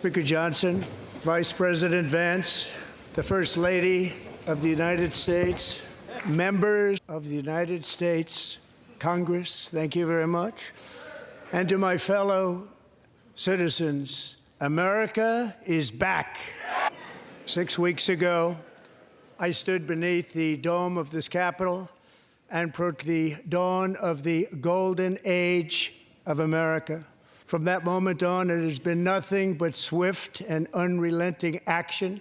Speaker Johnson, Vice President Vance, the First Lady of the United States, members of the United States Congress, thank you very much. And to my fellow citizens, America is back. 6 weeks ago, I stood beneath the dome of this Capitol and proclaimed the dawn of the golden age of America. From that moment on, it has been nothing but swift and unrelenting action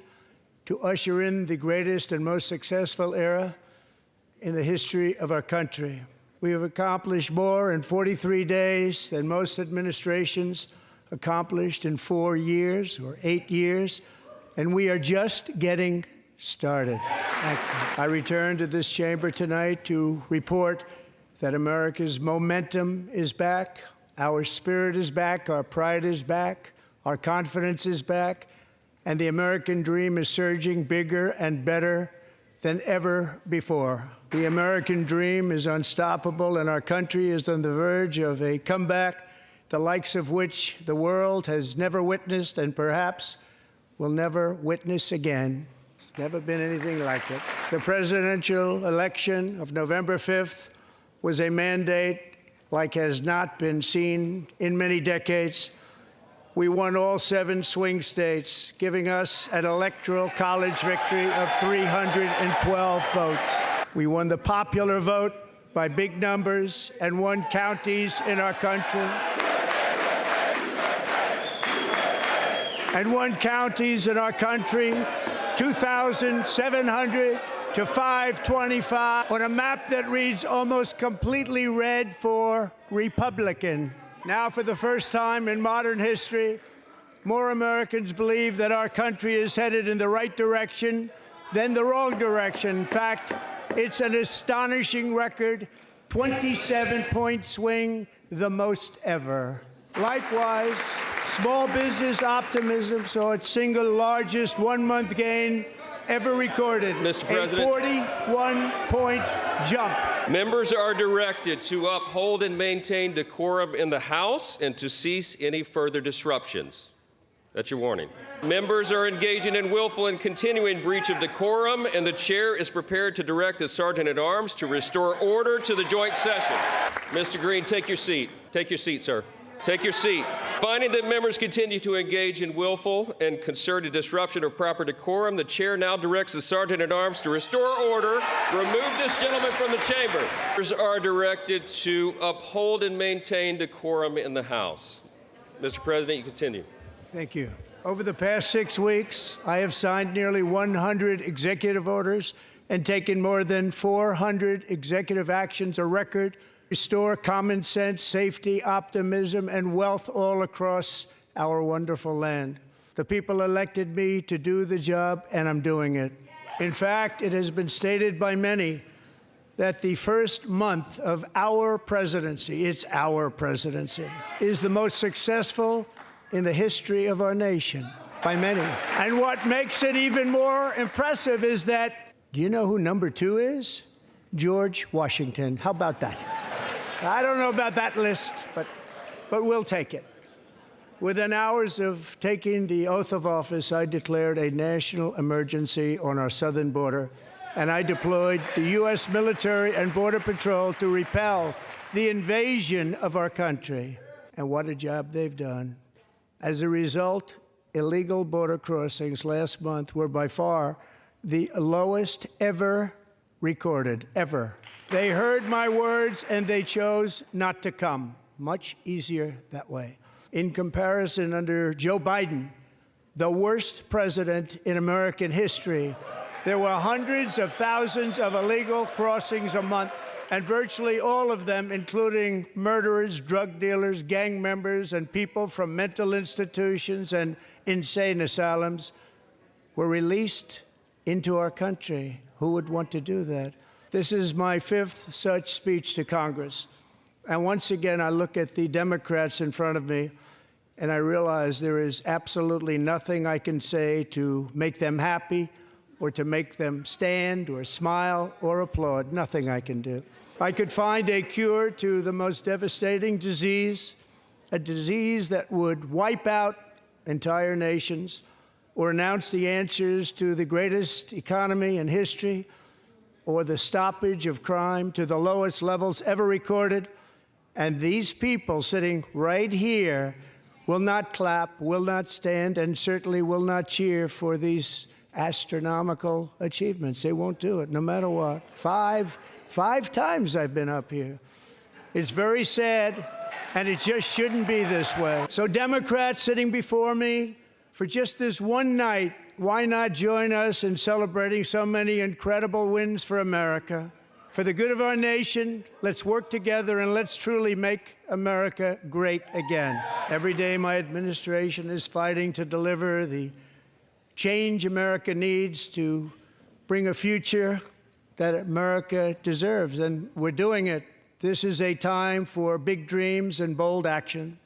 to usher in the greatest and most successful era in the history of our country. We have accomplished more in 43 days than most administrations accomplished in 4 years or 8 years, and we are just getting started. I return to this chamber tonight to report that America's momentum is back, our spirit is back, our pride is back, our confidence is back, and the American dream is surging bigger and better than ever before. The American dream is unstoppable, and our country is on the verge of a comeback, the likes of which the world has never witnessed and perhaps will never witness again. There's never been anything like it. The presidential election of November 5th was a mandate like has not been seen in many decades. We won all 7 swing states, giving us an electoral college victory of 312 votes. We won the popular vote by big numbers and won counties in our country. 2,700 to 525 on a map that reads almost completely red for Republican. Now, for the first time in modern history, more Americans believe that our country is headed in the right direction than the wrong direction. In fact, it's an astonishing record, 27-point swing, the most ever. Likewise, small business optimism saw its single largest one-month gain ever recorded, Mr. President, a 41-point jump. Members are directed to uphold and maintain decorum in the House and to cease any further disruptions. That's your warning. Members are engaging in willful and continuing breach of decorum, and the chair is prepared to direct the Sergeant-at-Arms to restore order to the joint session. Mr. Green, take your seat. Take your seat, sir. Take your seat. Finding that members continue to engage in willful and concerted disruption of proper decorum, the chair now directs the Sergeant-at-Arms to restore order, remove this gentleman from the chamber. Members are directed to uphold and maintain decorum in the House. Mr. President, you continue. Thank you. Over the past 6 weeks, I have signed nearly 100 executive orders and taken more than 400 executive actions, a record, restore common sense, safety, optimism, and wealth all across our wonderful land. The people elected me to do the job, and I'm doing it. In fact, it has been stated by many that the first month of our presidency, it's our presidency, is the most successful in the history of our nation, by many. And what makes it even more impressive is that, do you know who number 2 is? George Washington. How about that? I don't know about that list, but we'll take it. Within hours of taking the oath of office, I declared a national emergency on our southern border, and I deployed the U.S. military and Border Patrol to repel the invasion of our country. And what a job they've done. As a result, illegal border crossings last month were by far the lowest ever recorded, ever. They heard my words and they chose not to come. Much easier that way. In comparison, under Joe Biden, the worst president in American history, there were hundreds of thousands of illegal crossings a month, and virtually all of them, including murderers, drug dealers, gang members, and people from mental institutions and insane asylums, were released into our country. Who would want to do that? This is my 5th such speech to Congress. And once again, I look at the Democrats in front of me, and I realize there is absolutely nothing I can say to make them happy or to make them stand or smile or applaud. Nothing I can do. I could find a cure to the most devastating disease, a disease that would wipe out entire nations or announce the answers to the greatest economy in history or the stoppage of crime to the lowest levels ever recorded. And these people sitting right here will not clap, will not stand, and certainly will not cheer for these astronomical achievements. They won't do it, no matter what. Five times I've been up here. It's very sad, and it just shouldn't be this way. So Democrats sitting before me, for just this one night, why not join us in celebrating so many incredible wins for America? For the good of our nation, let's work together and let's truly make America great again. Every day my administration is fighting to deliver the change America needs to bring a future that America deserves, and we're doing it. This is a time for big dreams and bold action.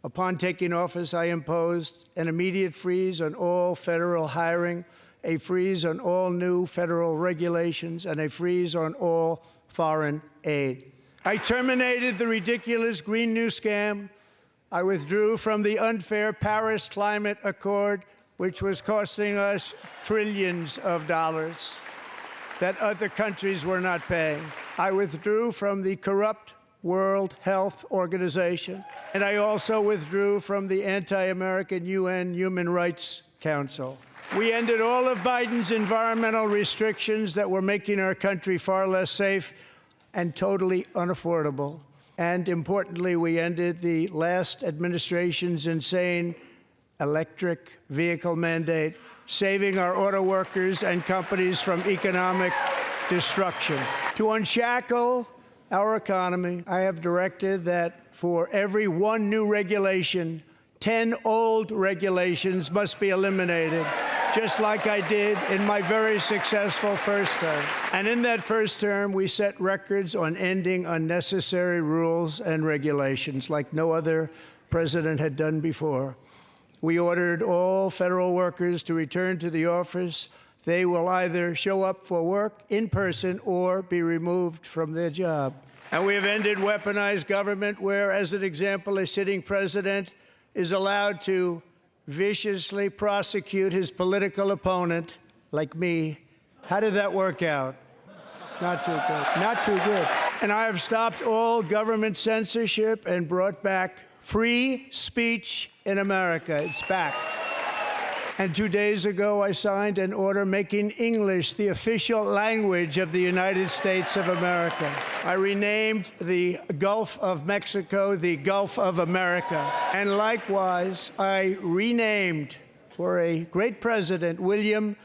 Upon taking office, I imposed an immediate freeze on all federal hiring, a freeze on all new federal regulations, and a freeze on all foreign aid. I terminated the ridiculous Green New Scam. I withdrew from the unfair Paris Climate Accord, which was costing us trillions of dollars that other countries were not paying. I withdrew from the corrupt World Health Organization, and I also withdrew from the anti-American UN Human Rights Council. We ended all of Biden's environmental restrictions that were making our country far less safe and totally unaffordable. And importantly, we ended the last administration's insane electric vehicle mandate, saving our auto workers and companies from economic destruction. To unshackle our economy, I have directed that for every one new regulation, 10 old regulations must be eliminated, just like I did in my very successful first term. And in that first term, we set records on ending unnecessary rules and regulations like no other president had done before. We ordered all federal workers to return to the office. They will either show up for work in person or be removed from their job. And we have ended weaponized government where, as an example, a sitting president is allowed to viciously prosecute his political opponent, like me. How did that work out? Not too good. Not too good. And I have stopped all government censorship and brought back free speech in America. It's back. And 2 days ago, I signed an order making English the official language of the United States of America. I renamed the Gulf of Mexico the Gulf of America. And likewise, I renamed, for a great president, William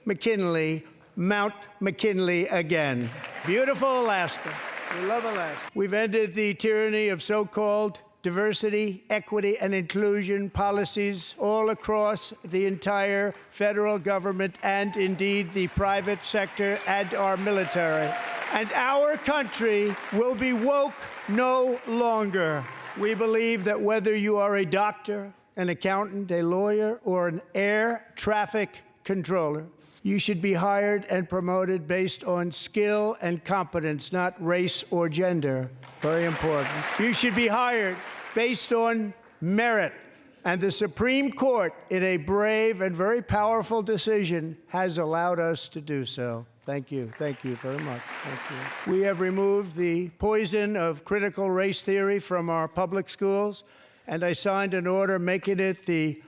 McKinley, Mount McKinley again. Beautiful Alaska. We love Alaska. We've ended the tyranny of so-called diversity, equity, and inclusion policies all across the entire federal government and indeed the private sector and our military. And our country will be woke no longer. We believe that whether you are a doctor, an accountant, a lawyer, or an air traffic controller, you should be hired and promoted based on skill and competence, not race or gender. Very important. You should be hired based on merit. And the Supreme Court, in a brave and very powerful decision, has allowed us to do so. Thank you. Thank you very much. Thank you. We have removed the poison of critical race theory from our public schools, and I signed an order making it the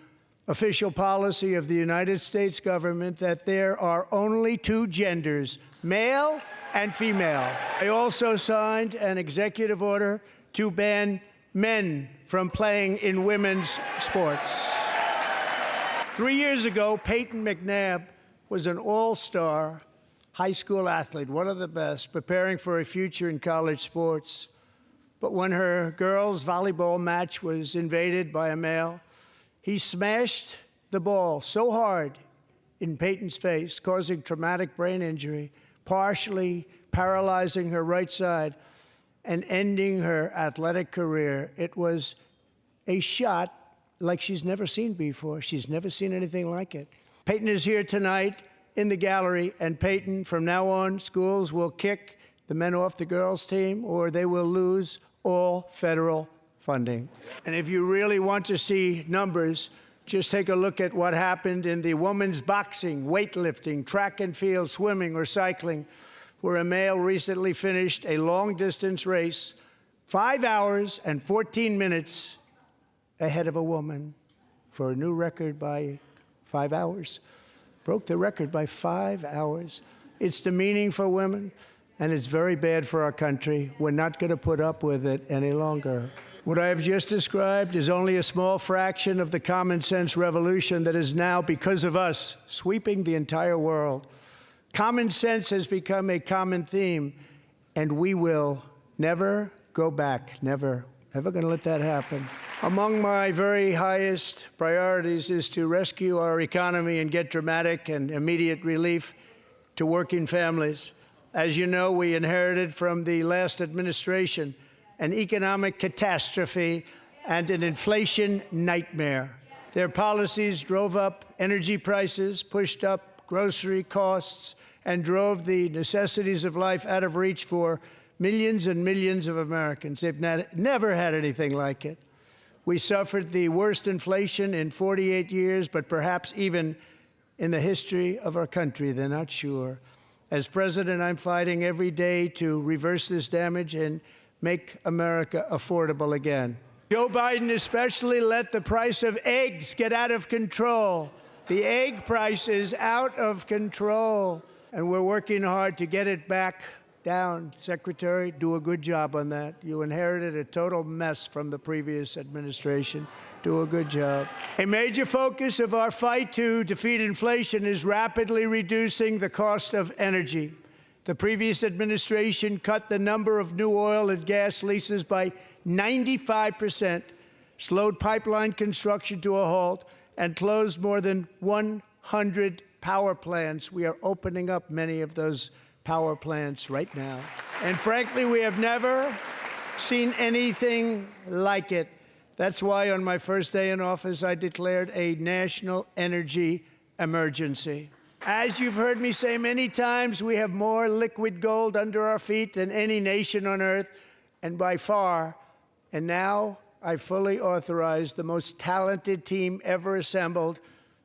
official policy of the United States government that there are only two genders, male and female. I also signed an executive order to ban men from playing in women's sports. 3 years ago, Peyton McNabb was an all-star high school athlete, one of the best, preparing for a future in college sports. But when her girls' volleyball match was invaded by a male, he smashed the ball so hard in Peyton's face, causing traumatic brain injury, partially paralyzing her right side, and ending her athletic career. It was a shot like she's never seen before. She's never seen anything like it. Peyton is here tonight in the gallery, and Peyton, from now on, schools will kick the men off the girls' team, or they will lose all federal funding. And if you really want to see numbers, Just take a look at what happened in the women's boxing, weightlifting, track and field, swimming, or cycling, where a male recently finished a long-distance race 5 hours and 14 minutes ahead of a woman for a new record by 5 hours. Broke the record by 5 hours. It's demeaning for women, and it's very bad for our country. We're not going to put up with it any longer. What I have just described is only a small fraction of the common sense revolution that is now, because of us, sweeping the entire world. Common sense has become a common theme, and we will never go back. Never. Never going to let that happen. Among my very highest priorities is to rescue our economy and get dramatic and immediate relief to working families. As you know, we inherited from the last administration an economic catastrophe and an inflation nightmare. Their policies drove up energy prices, pushed up grocery costs, and drove the necessities of life out of reach for millions and millions of Americans. They've never had anything like it. We suffered the worst inflation in 48 years, but perhaps even in the history of our country. They're not sure. As president, I'm fighting every day to reverse this damage and make America affordable again. Joe Biden especially let the price of eggs get out of control. The egg price is out of control, and we're working hard to get it back down. Secretary, do a good job on that. You inherited a total mess from the previous administration. Do a good job. A major focus of our fight to defeat inflation is rapidly reducing the cost of energy. The previous administration cut the number of new oil and gas leases by 95%, slowed pipeline construction to a halt, and closed more than 100 power plants. We are opening up many of those power plants right now. And frankly, we have never seen anything like it. That's why on my first day in office, I declared a national energy emergency. As you've heard me say many times, we have more liquid gold under our feet than any nation on earth, and by far. And now I fully authorize the most talented team ever assembled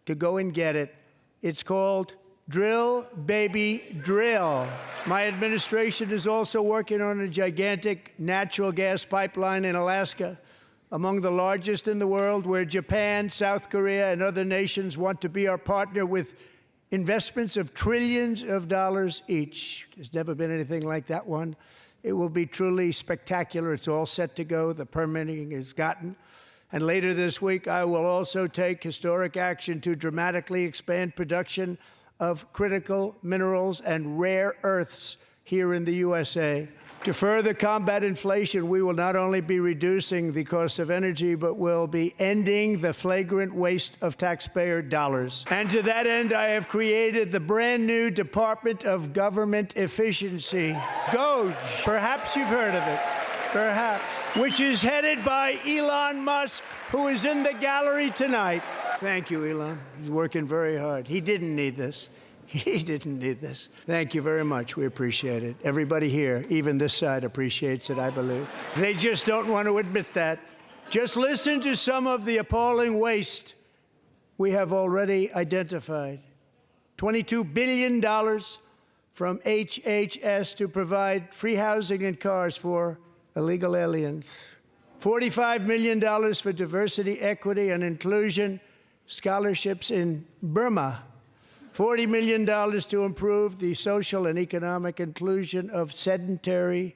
to go and get it. It's called Drill, Baby, Drill. My administration is also working on a gigantic natural gas pipeline in Alaska, among the largest in the world, where Japan, South Korea, and other nations want to be our partner with investments of trillions of dollars each. There's never been anything like that one. It will be truly spectacular. It's all set to go. The permitting is gotten. And later this week, I will also take historic action to dramatically expand production of critical minerals and rare earths here in the USA. To further combat inflation, we will not only be reducing the cost of energy, but will be ending the flagrant waste of taxpayer dollars. And to that end, I have created the brand new Department of Government Efficiency, DOGE. Perhaps you've heard of it. Perhaps. Which is headed by Elon Musk, who is in the gallery tonight. Thank you, Elon. He's working very hard. He didn't need this. He didn't need this. Thank you very much. We appreciate it. Everybody here, even this side, appreciates it, I believe. They just don't want to admit that. Just listen to some of the appalling waste we have already identified. $22 billion from HHS to provide free housing and cars for illegal aliens. $45 million for diversity, equity, and inclusion scholarships in Burma. $40 million to improve the social and economic inclusion of sedentary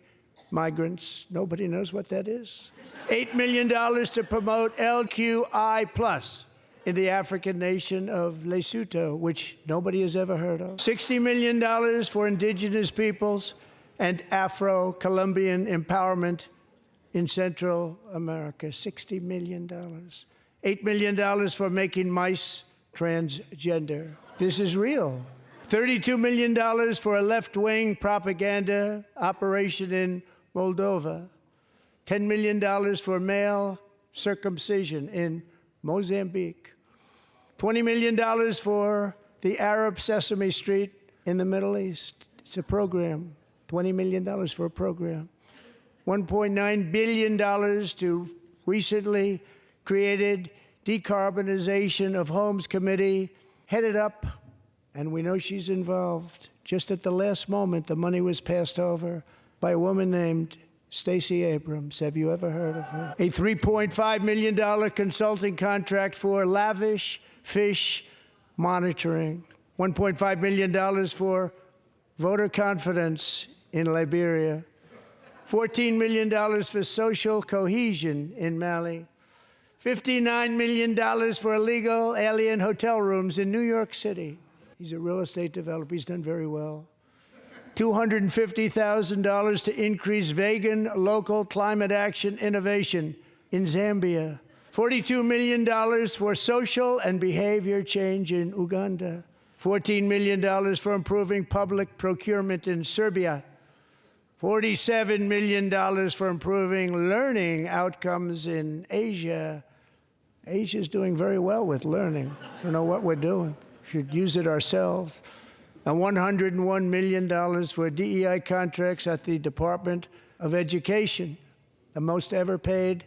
migrants. Nobody knows what that is. $8 million to promote LQI+ in the African nation of Lesotho, which nobody has ever heard of. $60 million for indigenous peoples and Afro-Colombian empowerment in Central America. $60 million. $8 million for making mice transgender. This is real. $32 million for a left-wing propaganda operation in Moldova. $10 million for male circumcision in Mozambique. $20 million for the Arab Sesame Street in the Middle East. It's a program. $20 million for a program. $1.9 billion to recently created Decarbonization of Homes Committee, headed up, and we know she's involved. Just at the last moment, the money was passed over by a woman named Stacey Abrams. Have you ever heard of her? A $3.5 million consulting contract for lavish fish monitoring. $1.5 million for voter confidence in Liberia. $14 million for social cohesion in Mali. $59 million for illegal alien hotel rooms in New York City. He's a real estate developer. He's done very well. $250,000 to increase vegan local climate action innovation in Zambia. $42 million for social and behavior change in Uganda. $14 million for improving public procurement in Serbia. $47 million for improving learning outcomes in Asia. Asia's doing very well with learning. I don't know what we're doing. We should use it ourselves. And $101 million for DEI contracts at the Department of Education, the most ever paid,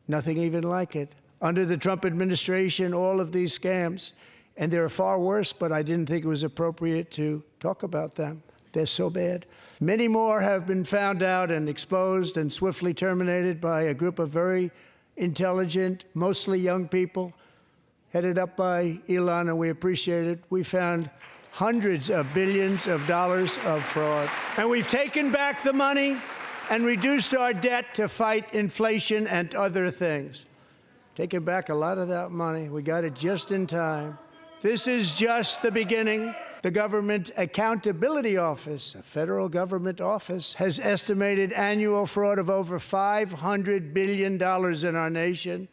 nothing even like it. Under the Trump administration, all of these scams, and they're far worse, but I didn't think it was appropriate to talk about them. They're so bad. Many more have been found out and exposed and swiftly terminated by a group of very intelligent, mostly young people, headed up by Elon, and we appreciate it. We found hundreds of billions of dollars of fraud. And we've taken back the money and reduced our debt to fight inflation and other things. Taken back a lot of that money. We got it just in time. This is just the beginning. The Government Accountability Office, a federal government office, has estimated annual fraud of over $500 billion in our nation,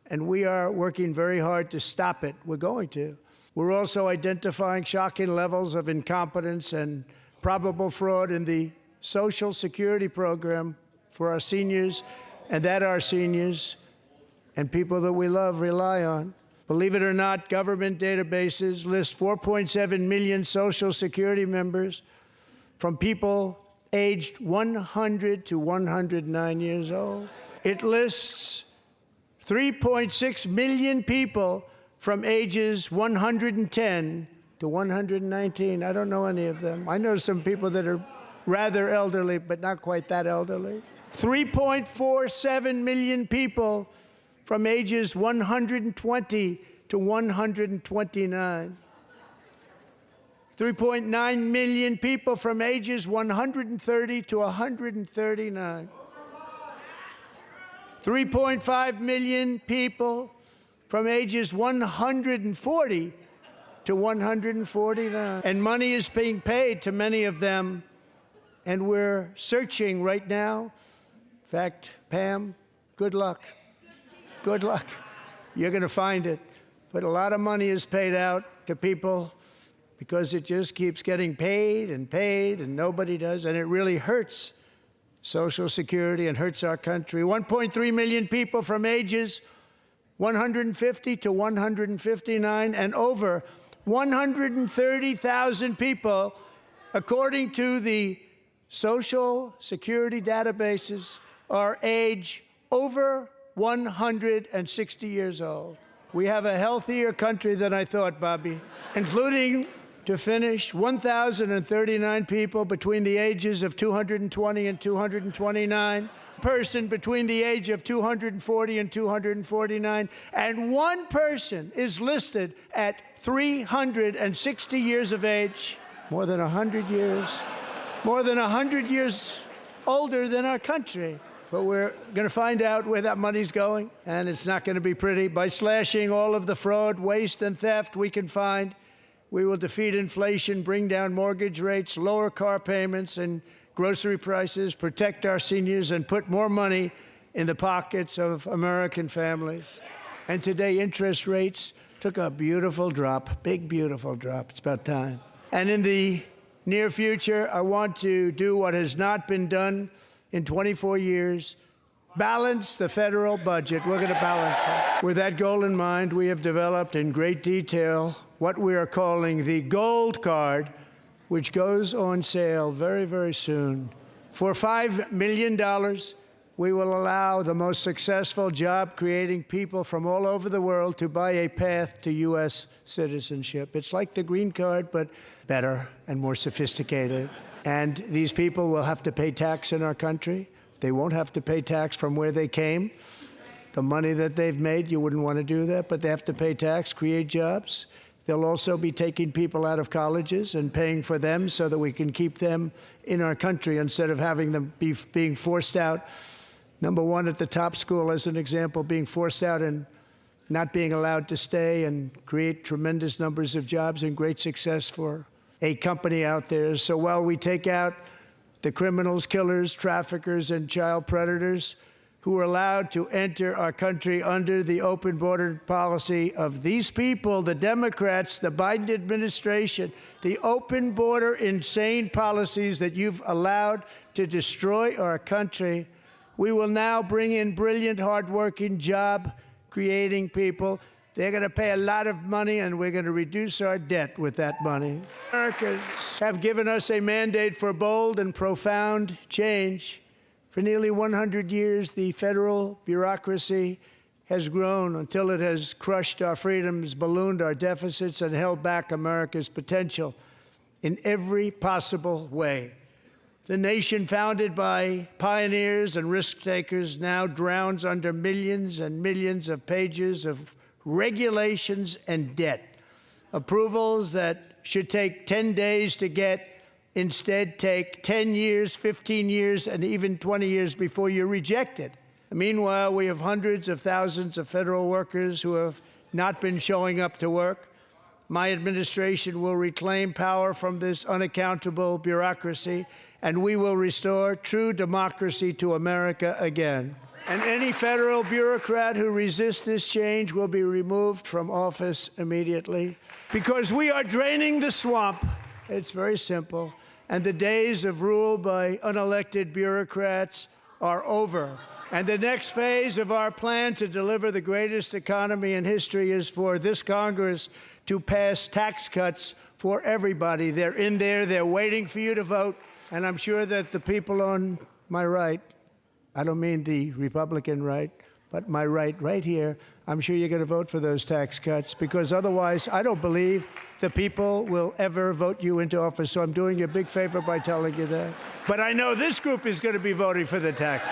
and we are working very hard to stop it. We're going to. We're also identifying shocking levels of incompetence and probable fraud in the Social Security program for our seniors, and that our seniors and people that we love rely on. Believe it or not, government databases list 4.7 million Social Security members from people aged 100 to 109 years old. It lists 3.6 million people from ages 110 to 119. I don't know any of them. I know some people that are rather elderly, but not quite that elderly. 3.47 million people from ages 120 to 129. 3.9 million people from ages 130 to 139. 3.5 million people from ages 140 to 149. And money is being paid to many of them, and we're searching right now. In fact, Pam, good luck. Good luck. You're going to find it. But a lot of money is paid out to people because it just keeps getting paid, and nobody does, and it really hurts Social Security and hurts our country. 1.3 million people from ages 150 to 159, and over 130,000 people, according to the Social Security databases, are age over 160 years old. We have a healthier country than I thought, Bobby, including, to finish, 1,039 people between the ages of 220 and 229, person between the age of 240 and 249, and one person is listed at 360 years of age, more than 100 years older than our country. But we're going to find out where that money's going, and it's not going to be pretty. By slashing all of the fraud, waste, and theft we can find, we will defeat inflation, bring down mortgage rates, lower car payments and grocery prices, protect our seniors, and put more money in the pockets of American families. And today, interest rates took a beautiful drop, big, beautiful drop. It's about time. And in the near future, I want to do what has not been done in 24 years, balance the federal budget. We're going to balance it. With that goal in mind, we have developed in great detail what we are calling the Gold Card, which goes on sale very, very soon. For $5 million, We will allow the most successful job-creating people from all over the world to buy a path to U.S. citizenship. It's like the green card, but better and more sophisticated. And these people will have to pay tax in our country. They won't have to pay tax from where they came. The money that they've made, you wouldn't want to do that, but they have to pay tax, create jobs. They'll also be taking people out of colleges and paying for them so that we can keep them in our country instead of having them being forced out. Number one, at the top school, as an example, being forced out and not being allowed to stay and create tremendous numbers of jobs and great success for a company out there. So while we take out the criminals, killers, traffickers, and child predators who are allowed to enter our country under the open border policy of these people, the Democrats, the Biden administration, the open border insane policies that you've allowed to destroy our country, we will now bring in brilliant, hardworking, job-creating people. They're going to pay a lot of money, and we're going to reduce our debt with that money. Americans have given us a mandate for bold and profound change. For nearly 100 years, the federal bureaucracy has grown until it has crushed our freedoms, ballooned our deficits, and held back America's potential in every possible way. The nation founded by pioneers and risk-takers now drowns under millions and millions of pages of regulations and debt. Approvals that should take 10 days to get instead take 10 years, 15 years, and even 20 years before you're rejected. Meanwhile, we have hundreds of thousands of federal workers who have not been showing up to work. My administration will reclaim power from this unaccountable bureaucracy, and we will restore true democracy to America again. And any federal bureaucrat who resists this change will be removed from office immediately, because we are draining the swamp. It's very simple. And the days of rule by unelected bureaucrats are over. And the next phase of our plan to deliver the greatest economy in history is for this Congress to pass tax cuts for everybody. They're in there. They're waiting for you to vote. And I'm sure that the people on my right, I don't mean the Republican right, but my right here, I'm sure you're going to vote for those tax cuts, because otherwise I don't believe the people will ever vote you into office. So I'm doing you a big favor by telling you that. But I know this group is going to be voting for the tax.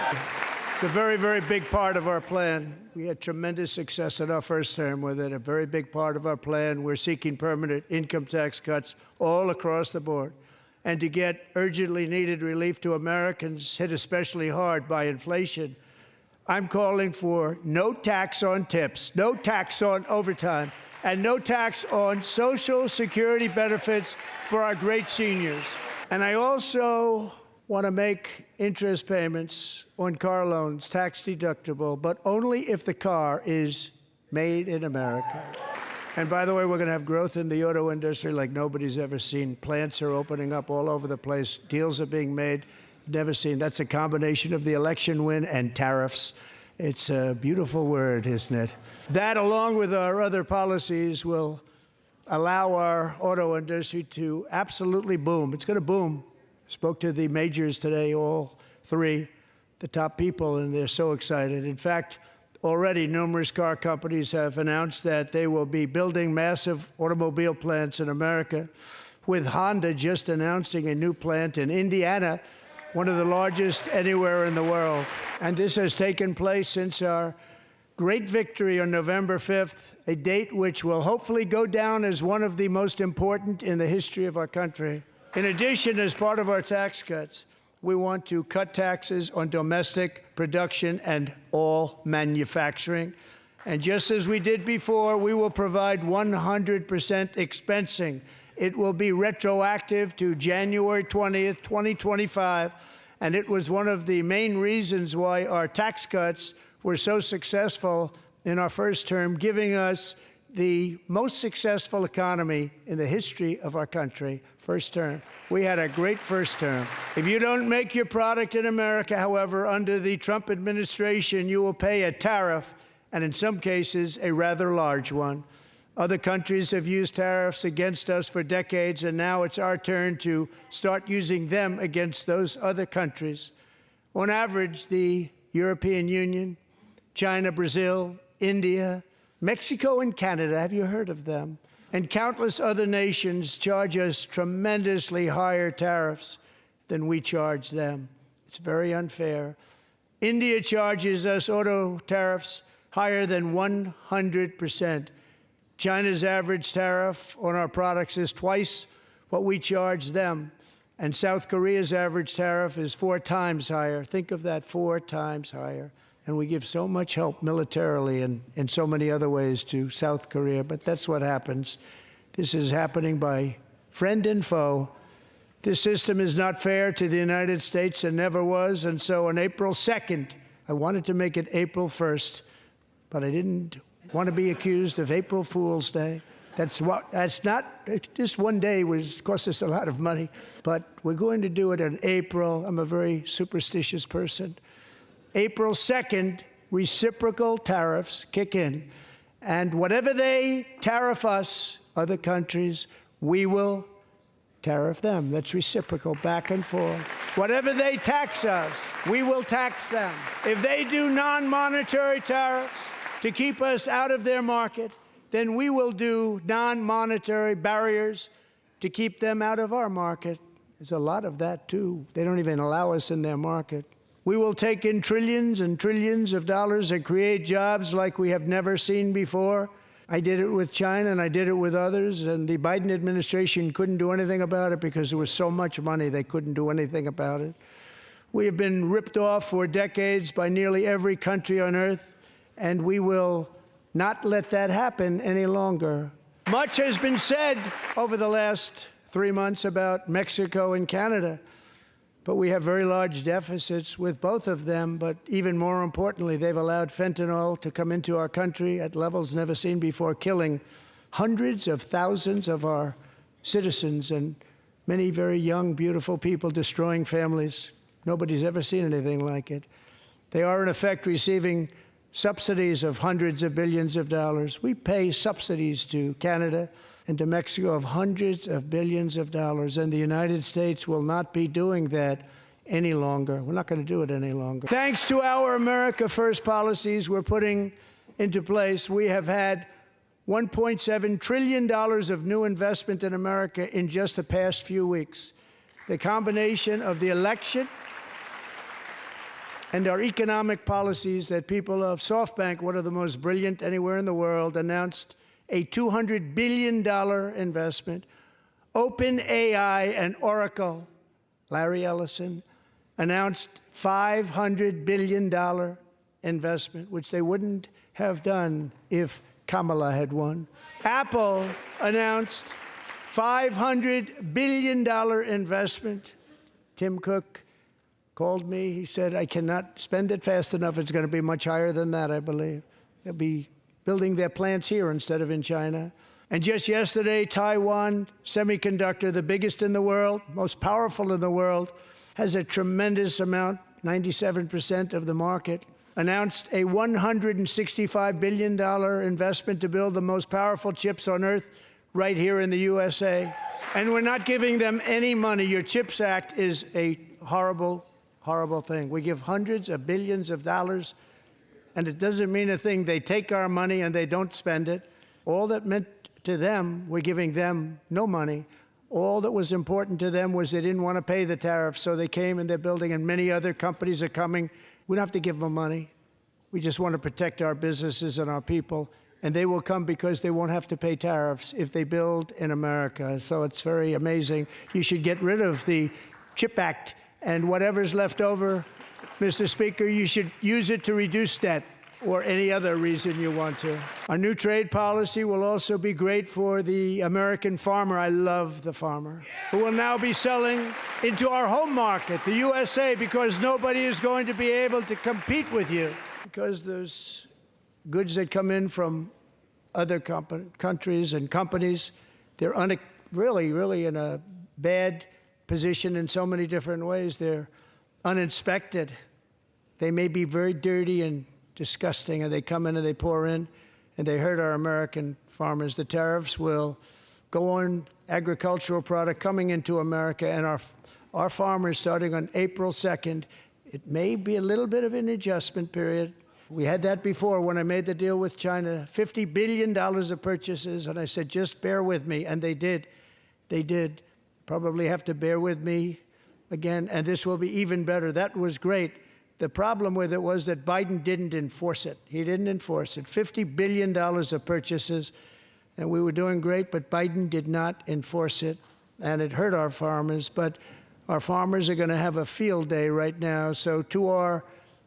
It's a very, very big part of our plan. We had tremendous success in our first term with it. A very big part of our plan. We're seeking permanent income tax cuts all across the board. And to get urgently needed relief to Americans hit especially hard by inflation, I'm calling for no tax on tips, no tax on overtime, and no tax on Social Security benefits for our great seniors. And I also want to make interest payments on car loans tax deductible, but only if the car is made in America. And by the way, we're going to have growth in the auto industry like nobody's ever seen. Plants are opening up all over the place. Deals are being made. Never seen. That's a combination of the election win and tariffs. It's a beautiful word, isn't it? That, along with our other policies, will allow our auto industry to absolutely boom. It's going to boom. Spoke to the majors today, all three, the top people, and they're so excited. In fact, already numerous car companies have announced that they will be building massive automobile plants in America, with Honda just announcing a new plant in Indiana, one of the largest anywhere in the world. And this has taken place since our great victory on November 5th, a date which will hopefully go down as one of the most important in the history of our country. In addition, as part of our tax cuts, we want to cut taxes on domestic production and all manufacturing. And just as we did before, we will provide 100% expensing. It will be retroactive to January 20th, 2025. And it was one of the main reasons why our tax cuts were so successful in our first term, giving us the most successful economy in the history of our country. First term. We had a great first term. If you don't make your product in America, however, under the Trump administration, you will pay a tariff, and in some cases, a rather large one. Other countries have used tariffs against us for decades, and now it's our turn to start using them against those other countries. On average, the European Union, China, Brazil, India, Mexico, and Canada. Have you heard of them? And countless other nations charge us tremendously higher tariffs than we charge them. It's very unfair. India charges us auto tariffs higher than 100%. China's average tariff on our products is twice what we charge them. And South Korea's average tariff is 4 times higher. Think of that, 4 times higher. And we give so much help militarily and in so many other ways to South Korea. But that's what happens. This is happening by friend and foe. This system is not fair to the United States and never was. And so on April 2nd, I wanted to make it April 1st, but I didn't want to be accused of April Fool's Day. That's not, just one day cost us a lot of money, but we're going to do it in April. I'm a very superstitious person. April 2nd, reciprocal tariffs kick in. And whatever they tariff us, other countries, we will tariff them. That's reciprocal, back and forth. Whatever they tax us, we will tax them. If they do non-monetary tariffs to keep us out of their market, then we will do non-monetary barriers to keep them out of our market. There's a lot of that, too. They don't even allow us in their market. We will take in trillions and trillions of dollars and create jobs like we have never seen before. I did it with China, and I did it with others, and the Biden administration couldn't do anything about it because there was so much money they couldn't do anything about it. We have been ripped off for decades by nearly every country on earth, and we will not let that happen any longer. Much has been said over the last 3 months about Mexico and Canada, but we have very large deficits with both of them. But even more importantly, they've allowed fentanyl to come into our country at levels never seen before, killing hundreds of thousands of our citizens and many very young, beautiful people, destroying families. Nobody's ever seen anything like it. They are, in effect, receiving subsidies of hundreds of billions of dollars. We pay subsidies to Canada and to Mexico of hundreds of billions of dollars, and the United States will not be doing that any longer. We're not going to do it any longer. Thanks to our America First policies we're putting into place, we have had $1.7 trillion of new investment in America in just the past few weeks. The combination of the election and our economic policies that people of SoftBank, one of the most brilliant anywhere in the world, announced a $200 billion investment. OpenAI and Oracle, Larry Ellison, announced $500 billion investment, which they wouldn't have done if Kamala had won. Apple announced $500 billion investment. Tim Cook called me. He said, I cannot spend it fast enough. It's going to be much higher than that, I believe. They'll be building their plants here instead of in China. And just yesterday, Taiwan Semiconductor, the biggest in the world, most powerful in the world, has a tremendous amount, 97% of the market, announced a $165 billion investment to build the most powerful chips on earth right here in the USA. And we're not giving them any money. Your CHIPS Act is a horrible, horrible thing. We give hundreds of billions of dollars, and it doesn't mean a thing. They take our money and they don't spend it. All that meant to them, we're giving them no money. All that was important to them was they didn't want to pay the tariffs, so they came and they're building, and many other companies are coming. We don't have to give them money. We just want to protect our businesses and our people, and they will come because they won't have to pay tariffs if they build in America. So it's very amazing. You should get rid of the CHIP Act, and whatever's left over, Mr. Speaker, you should use it to reduce debt or any other reason you want to. Our new trade policy will also be great for the American farmer. I love the farmer, who will now be selling into our home market, the USA, because nobody is going to be able to compete with you, because those goods that come in from other countries and companies, they're really in a bad position in so many different ways. They're uninspected. They may be very dirty and disgusting, and they come in and they pour in, and they hurt our American farmers. The tariffs will go on agricultural product coming into America, and our farmers, starting on April 2nd, It may be a little bit of an adjustment period. We had that before when I made the deal with China, $50 billion of purchases, and I said, just bear with me, and they did. They did. Probably have to bear with me again, and this will be even better. That was great. The problem with it was that Biden didn't enforce it. He didn't enforce it. $50 billion of purchases, and we were doing great, but Biden did not enforce it, and it hurt our farmers. But our farmers are going to have a field day right now. So to our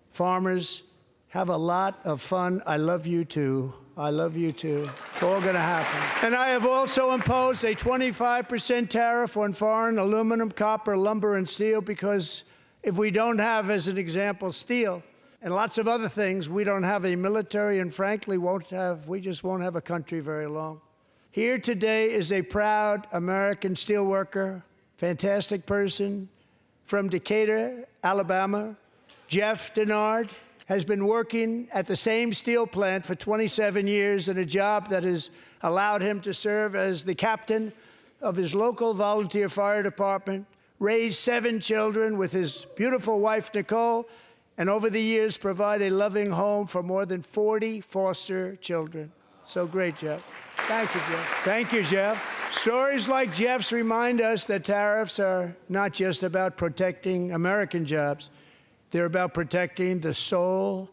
farmers, have a lot of fun. I love you too. I love you too. It's all going to happen. And I have also imposed a 25% tariff on foreign aluminum, copper, lumber, and steel, because if we don't have, as an example, steel and lots of other things, we don't have a military, and frankly, we just won't have a country very long. Here today is a proud American steelworker, fantastic person from Decatur, Alabama. Jeff Denard has been working at the same steel plant for 27 years in a job that has allowed him to serve as the captain of his local volunteer fire department, raise 7 children with his beautiful wife, Nicole, and over the years provide a loving home for more than 40 foster children. So great, Jeff. Thank you, Jeff. Thank you, Jeff. Stories like Jeff's remind us that tariffs are not just about protecting American jobs. They're about protecting the soul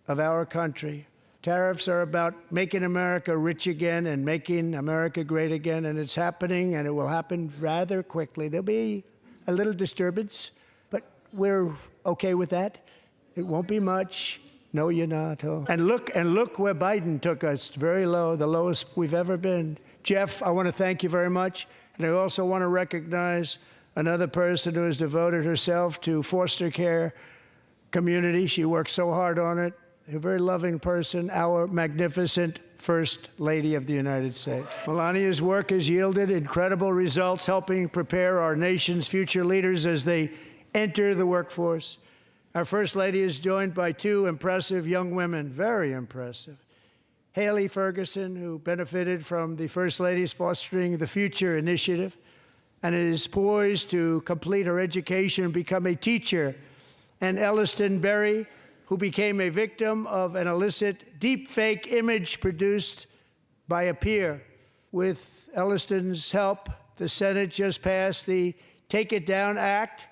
of our country. Tariffs are about making America rich again and making America great again, and it's happening, and it will happen rather quickly. There'll be a little disturbance, but we're okay with that. It won't be much. No, you're not. Oh. And look where Biden took us, very low, the lowest we've ever been. Jeff, I want to thank you very much, and I also want to recognize another person who has devoted herself to foster care community. She works so hard on it. A very loving person, our magnificent First Lady of the United States. Melania's work has yielded incredible results, helping prepare our nation's future leaders as they enter the workforce. Our First Lady is joined by 2 impressive young women, very impressive. Haley Ferguson, who benefited from the First Lady's Fostering the Future initiative and is poised to complete her education and become a teacher. And Elliston Berry, who became a victim of an illicit deepfake image produced by a peer. With Elliston's help, the Senate just passed the Take It Down Act,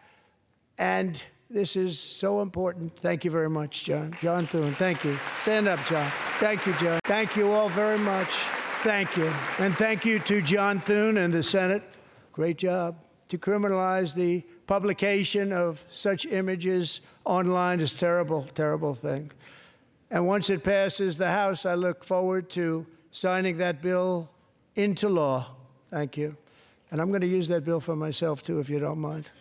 and this is so important. Thank you very much, John. John Thune, thank you. Stand up, John. Thank you, John. Thank you all very much. Thank you. And thank you to John Thune and the Senate. Great job. To criminalize the publication of such images online is terrible, terrible thing. And once it passes the House, I look forward to signing that bill into law. Thank you. And I'm going to use that bill for myself, too, if you don't mind.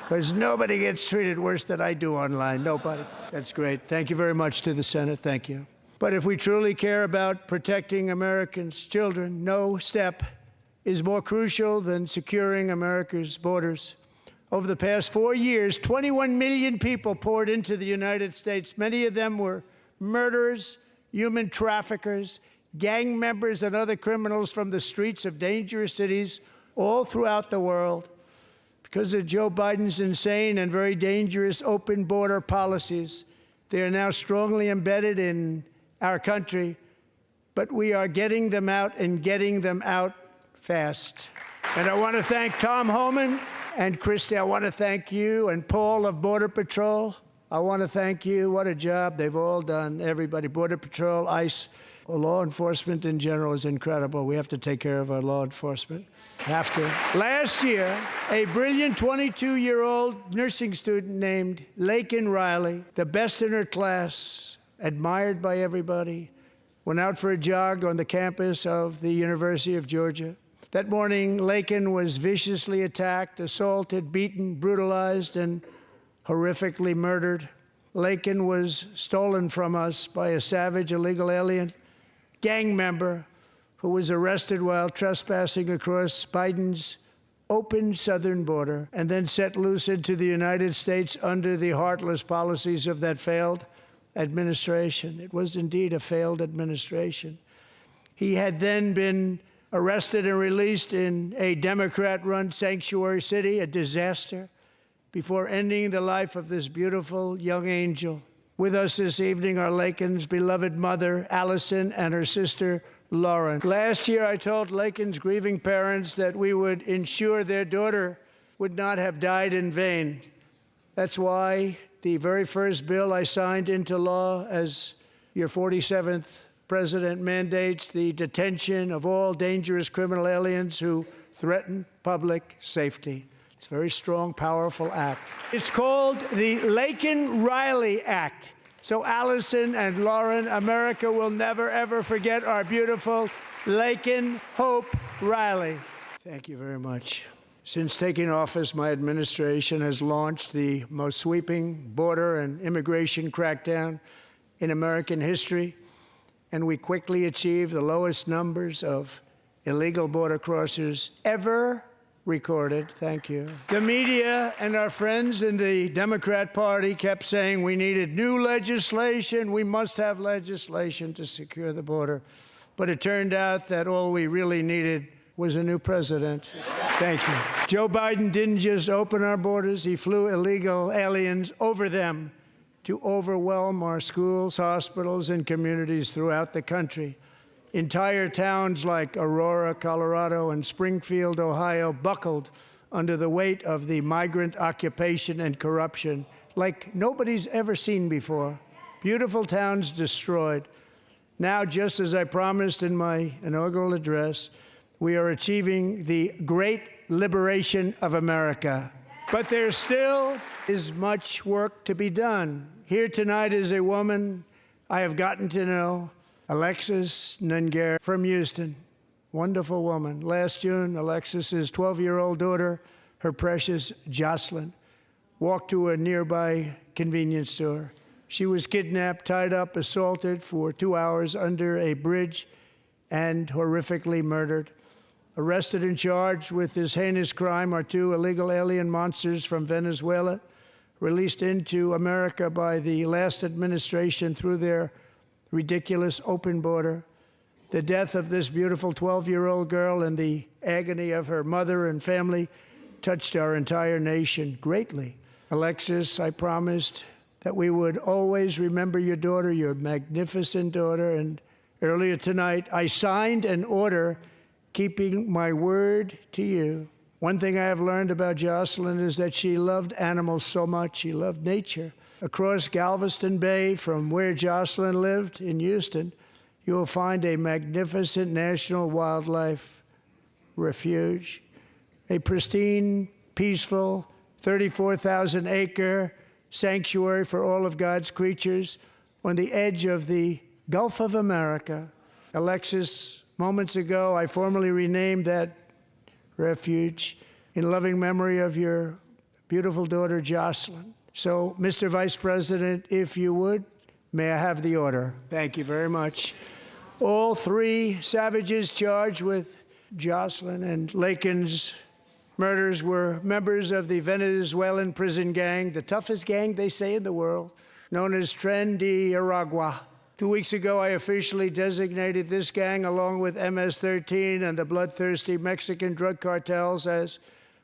Because nobody gets treated worse than I do online. Nobody. That's great. Thank you very much to the Senate. Thank you. But if we truly care about protecting Americans' children, no step is more crucial than securing America's borders. Over the past 4 years, 21 million people poured into the United States. Many of them were murderers, human traffickers, gang members, and other criminals from the streets of dangerous cities all throughout the world. Because of Joe Biden's insane and very dangerous open border policies, they are now strongly embedded in our country, but we are getting them out and getting them out fast. And I want to thank Tom Homan and Christy. I want to thank you and Paul of Border Patrol. I want to thank you. What a job they've all done, everybody. Border Patrol, ICE, law enforcement in general is incredible. We have to take care of our law enforcement. Have to. Last year, a brilliant 22-year-old nursing student named Laken Riley, the best in her class, admired by everybody, went out for a jog on the campus of the University of Georgia. That morning, Laken was viciously attacked, assaulted, beaten, brutalized, and horrifically murdered. Laken was stolen from us by a savage illegal alien gang member who was arrested while trespassing across Biden's open southern border and then set loose into the United States under the heartless policies of that failed administration. It was indeed a failed administration. He had then been arrested and released in a Democrat-run sanctuary city, a disaster, before ending the life of this beautiful young angel. With us this evening are Lakin's beloved mother, Allison, and her sister, Lauren. Last year, I told Lakin's grieving parents that we would ensure their daughter would not have died in vain. That's why the very first bill I signed into law as your 47th president mandates the detention of all dangerous criminal aliens who threaten public safety. It's a very strong, powerful act. It's called the Laken-Riley Act. So Allison and Lauren, America will never, ever forget our beautiful Laken Hope Riley. Thank you very much. Since taking office, my administration has launched the most sweeping border and immigration crackdown in American history, and we quickly achieved the lowest numbers of illegal border crossers ever recorded. Thank you. The media and our friends in the Democrat Party kept saying we needed new legislation. We must have legislation to secure the border. But it turned out that all we really needed was a new president. Thank you. Joe Biden didn't just open our borders. He flew illegal aliens over them to overwhelm our schools, hospitals, and communities throughout the country. Entire towns like Aurora, Colorado, and Springfield, Ohio, buckled under the weight of the migrant occupation and corruption like nobody's ever seen before. Beautiful towns destroyed. Now, just as I promised in my inaugural address, we are achieving the great liberation of America. But there still is much work to be done. Here tonight is a woman I have gotten to know, Alexis Nungair from Easton. Wonderful woman. Last June, Alexis's 12-year-old daughter, her precious Jocelyn, walked to a nearby convenience store. She was kidnapped, tied up, assaulted for 2 hours under a bridge, and horrifically murdered. Arrested and charged with this heinous crime are 2 illegal alien monsters from Venezuela, released into America by the last administration through their ridiculous open border. The death of this beautiful 12-year-old girl and the agony of her mother and family touched our entire nation greatly. Alexis, I promised that we would always remember your daughter, your magnificent daughter, and earlier tonight I signed an order keeping my word to you. One thing I have learned about Jocelyn is that she loved animals so much. She loved nature. Across Galveston Bay, from where Jocelyn lived in Easton, you will find a magnificent national wildlife refuge, a pristine, peaceful, 34,000-acre sanctuary for all of God's creatures on the edge of the Gulf of America. Alexis, moments ago, I formally renamed that refuge in loving memory of your beautiful daughter, Jocelyn. So, Mr. Vice President, if you would, may I have the order? Thank you very much. All 3 savages charged with Jocelyn and Laken's murders were members of the Venezuelan prison gang, the toughest gang, they say, in the world, known as Tren de Aragua. 2 weeks ago, I officially designated this gang, along with MS-13 and the bloodthirsty Mexican drug cartels, as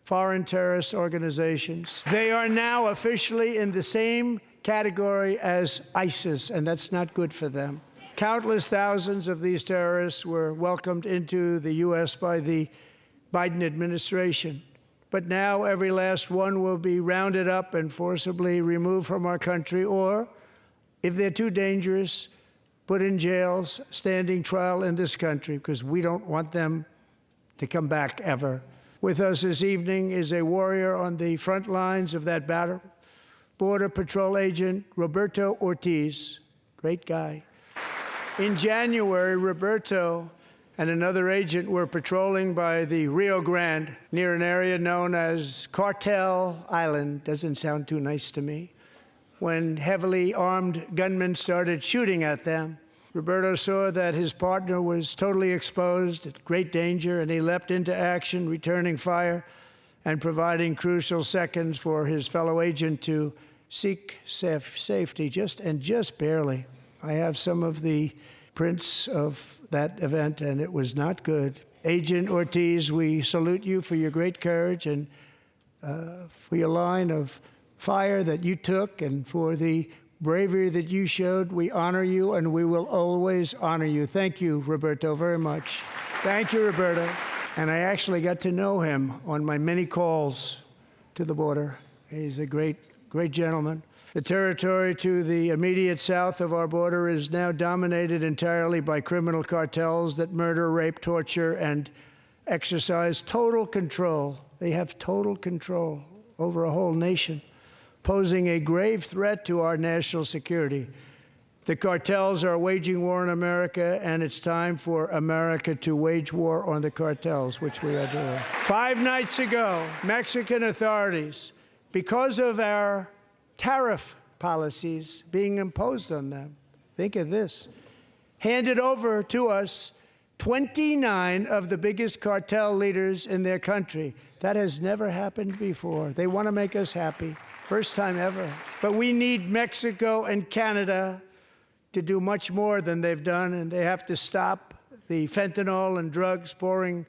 foreign terrorist organizations. They are now officially in the same category as ISIS, and that's not good for them. Countless thousands of these terrorists were welcomed into the U.S. by the Biden administration. But now every last one will be rounded up and forcibly removed from our country, or, if they're too dangerous, put in jails, standing trial in this country, because we don't want them to come back ever. With us this evening is a warrior on the front lines of that battle, Border Patrol Agent Roberto Ortiz. Great guy. In January, Roberto and another agent were patrolling by the Rio Grande near an area known as Cartel Island. Doesn't sound too nice to me. When heavily armed gunmen started shooting at them, Roberto saw that his partner was totally exposed, at great danger, and he leapt into action, returning fire and providing crucial seconds for his fellow agent to seek safety, just barely. I have some of the prints of that event, and it was not good. Agent Ortiz, we salute you for your great courage and for your line of fire that you took and for the bravery that you showed. We honor you, and we will always honor you. Thank you, Roberto, very much. Thank you, Roberto. And I actually got to know him on my many calls to the border. He's a great, great gentleman. The territory to the immediate south of our border is now dominated entirely by criminal cartels that murder, rape, torture, and exercise total control. They have total control over a whole nation, posing a grave threat to our national security. The cartels are waging war in America, and it's time for America to wage war on the cartels, which we are doing. 5 nights ago, Mexican authorities, because of our tariff policies being imposed on them, think of this, handed over to us 29 of the biggest cartel leaders in their country. That has never happened before. They want to make us happy. First time ever. But we need Mexico and Canada to do much more than they've done, and they have to stop the fentanyl and drugs pouring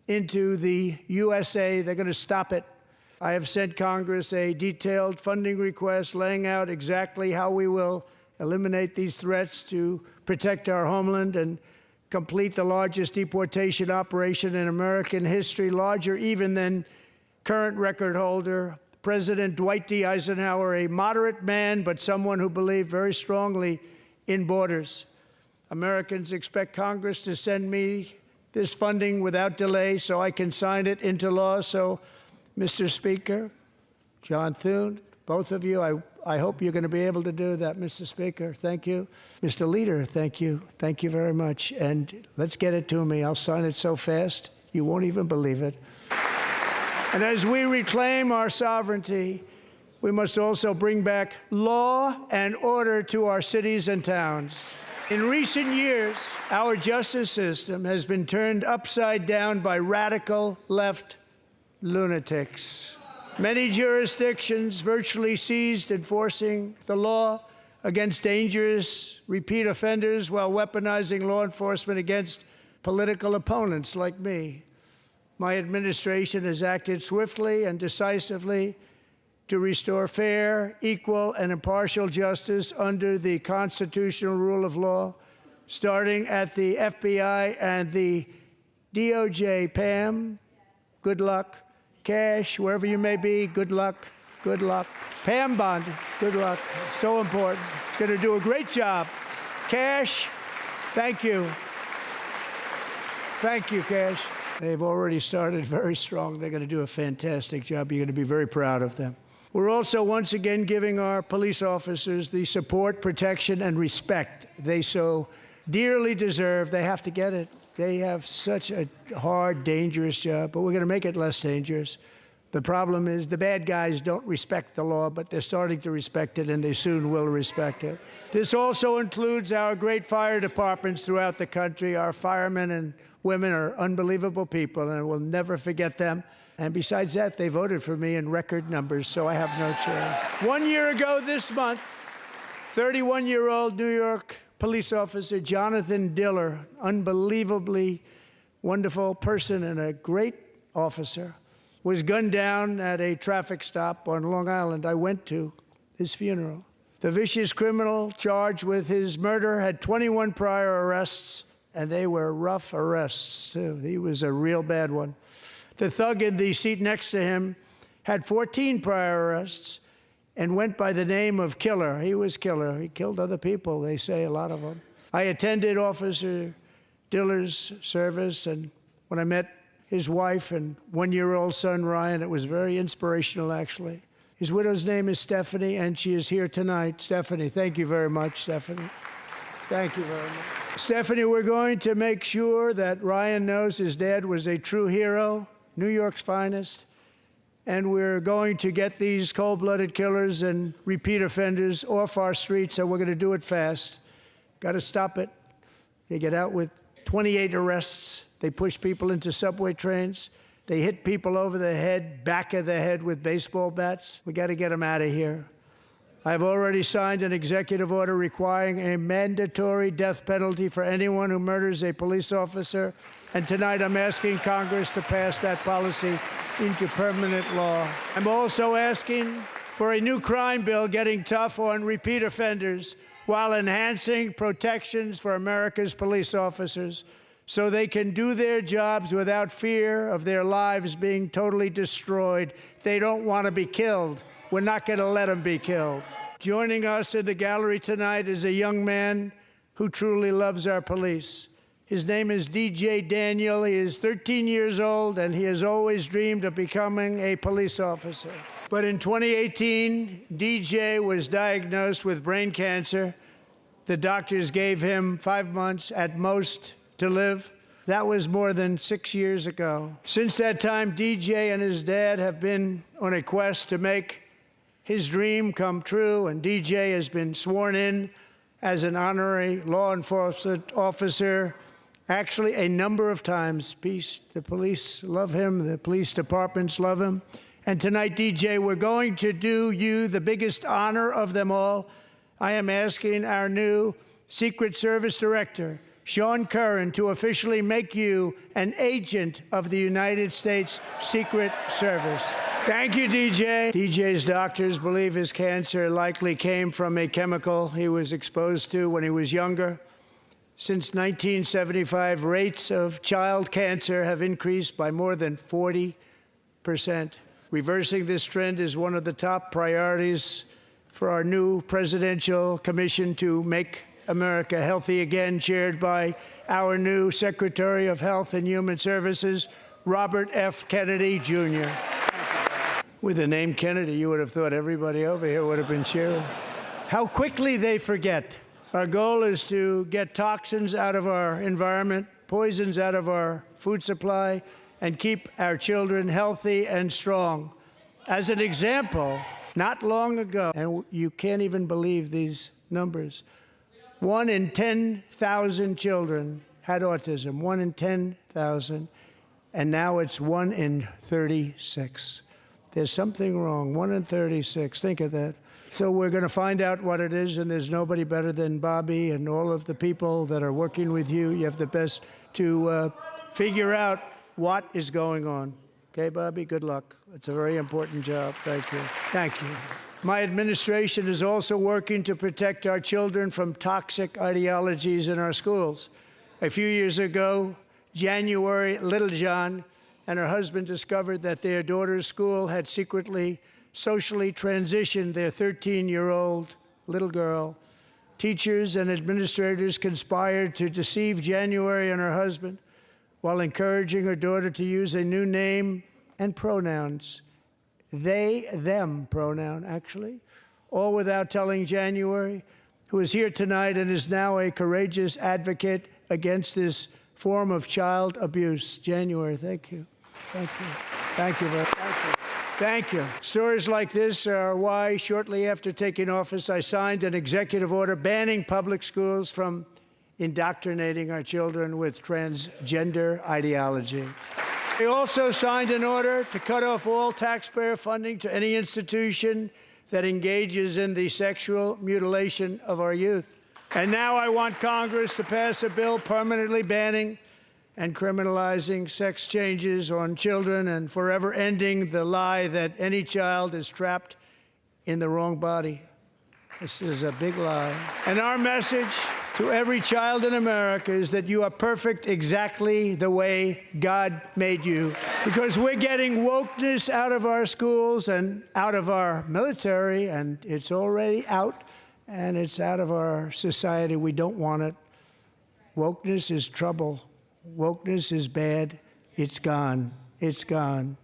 into the USA. They're going to stop it. I have sent Congress a detailed funding request laying out exactly how we will eliminate these threats to protect our homeland and complete the largest deportation operation in American history, larger even than current record holder President Dwight D. Eisenhower, a moderate man, but someone who believed very strongly in borders. Americans expect Congress to send me this funding without delay so I can sign it into law. So, Mr. Speaker, John Thune, both of you, I hope you're going to be able to do that, Mr. Speaker. Thank you. Mr. Leader, thank you. Thank you very much. And let's get it to me. I'll sign it so fast, you won't even believe it. And as we reclaim our sovereignty, we must also bring back law and order to our cities and towns. In recent years, our justice system has been turned upside down by radical left lunatics. Many jurisdictions virtually ceased enforcing the law against dangerous repeat offenders while weaponizing law enforcement against political opponents like me. My administration has acted swiftly and decisively to restore fair, equal, and impartial justice under the constitutional rule of law, starting at the FBI and the DOJ. Pam, good luck. Cash, wherever you may be, good luck. Good luck. Pam Bond, good luck. So important. Going to do a great job. Cash, thank you. Thank you, Cash. They've already started very strong. They're going to do a fantastic job. You're going to be very proud of them. We're also once again giving our police officers the support, protection, and respect they so dearly deserve. They have to get it. They have such a hard, dangerous job, but we're going to make it less dangerous. The problem is the bad guys don't respect the law, but they're starting to respect it, and they soon will respect it. This also includes our great fire departments throughout the country. Our firemen and women are unbelievable people, and we'll never forget them. And besides that, they voted for me in record numbers, so I have no choice. 1 year ago this month, 31-year-old New York police officer Jonathan Diller, unbelievably wonderful person and a great officer, was gunned down at a traffic stop on Long Island. I went to his funeral. The vicious criminal charged with his murder had 21 prior arrests, and they were rough arrests, too. He was a real bad one. The thug in the seat next to him had 14 prior arrests and went by the name of Killer. He was Killer. He killed other people, they say, a lot of them. I attended Officer Diller's service, and when I met his wife and one-year-old son, Ryan, it was very inspirational, actually. His widow's name is Stephanie, and she is here tonight. Stephanie, thank you very much, Stephanie. Thank you very much. Stephanie, we're going to make sure that Ryan knows his dad was a true hero, New York's finest, and we're going to get these cold-blooded killers and repeat offenders off our streets, so we're going to do it fast. Got to stop it. They get out with 28 arrests. They push people into subway trains. They hit people over the head, back of the head with baseball bats. We got to get them out of here. I've already signed an executive order requiring a mandatory death penalty for anyone who murders a police officer And tonight I'm asking Congress to pass that policy into permanent law. I'm also asking for a new crime bill getting tough on repeat offenders while enhancing protections for America's police officers so they can do their jobs without fear of their lives being totally destroyed. They don't want to be killed. We're not going to let them be killed. Joining us in the gallery tonight is a young man who truly loves our police. His name is DJ Daniel. He is 13 years old, and he has always dreamed of becoming a police officer. But in 2018, DJ was diagnosed with brain cancer. The doctors gave him 5 months at most to live. That was more than 6 years ago. Since that time, DJ and his dad have been on a quest to make his dream come true, and DJ has been sworn in as an honorary law enforcement officer, actually a number of times. The police love him, the police departments love him. And tonight, DJ, we're going to do you the biggest honor of them all. I am asking our new Secret Service Director, Sean Curran, to officially make you an agent of the United States Secret Service. Thank you, DJ. DJ's doctors believe his cancer likely came from a chemical he was exposed to when he was younger. Since 1975, rates of child cancer have increased by more than 40%. Reversing this trend is one of the top priorities for our new presidential commission to make America healthy again, chaired by our new Secretary of Health and Human Services, Robert F. Kennedy, Jr. With the name Kennedy, you would have thought everybody over here would have been cheering. How quickly they forget. Our goal is to get toxins out of our environment, poisons out of our food supply, and keep our children healthy and strong. As an example, not long ago, and you can't even believe these numbers, 1 in 10,000 children had autism, 1 in 10,000, and now it's 1 in 36. There's something wrong, 1 in 36, think of that. So we're going to find out what it is, and there's nobody better than Bobby and all of the people that are working with you. You have the best to figure out what is going on. Okay, Bobby, good luck. It's a very important job. Thank you. Thank you. My administration is also working to protect our children from toxic ideologies in our schools. A few years ago, January, Littlejohn and her husband discovered that their daughter's school had secretly socially transitioned their 13-year-old little girl. Teachers and administrators conspired to deceive January and her husband while encouraging her daughter to use a new name and pronouns. They, them pronoun, actually, all without telling January, who is here tonight and is now a courageous advocate against this form of child abuse. January, thank you. Thank you. Thank you very much. Thank you. Thank you. Stories like this are why, shortly after taking office, I signed an executive order banning public schools from indoctrinating our children with transgender ideology. I also signed an order to cut off all taxpayer funding to any institution that engages in the sexual mutilation of our youth. And now I want Congress to pass a bill permanently banning and criminalizing sex changes on children and forever ending the lie that any child is trapped in the wrong body. This is a big lie. And our message to every child in America is that you are perfect exactly the way God made you. Because we're getting wokeness out of our schools and out of our military, and it's already out, and it's out of our society. We don't want it. Wokeness is trouble. Wokeness is bad. It's gone. It's gone.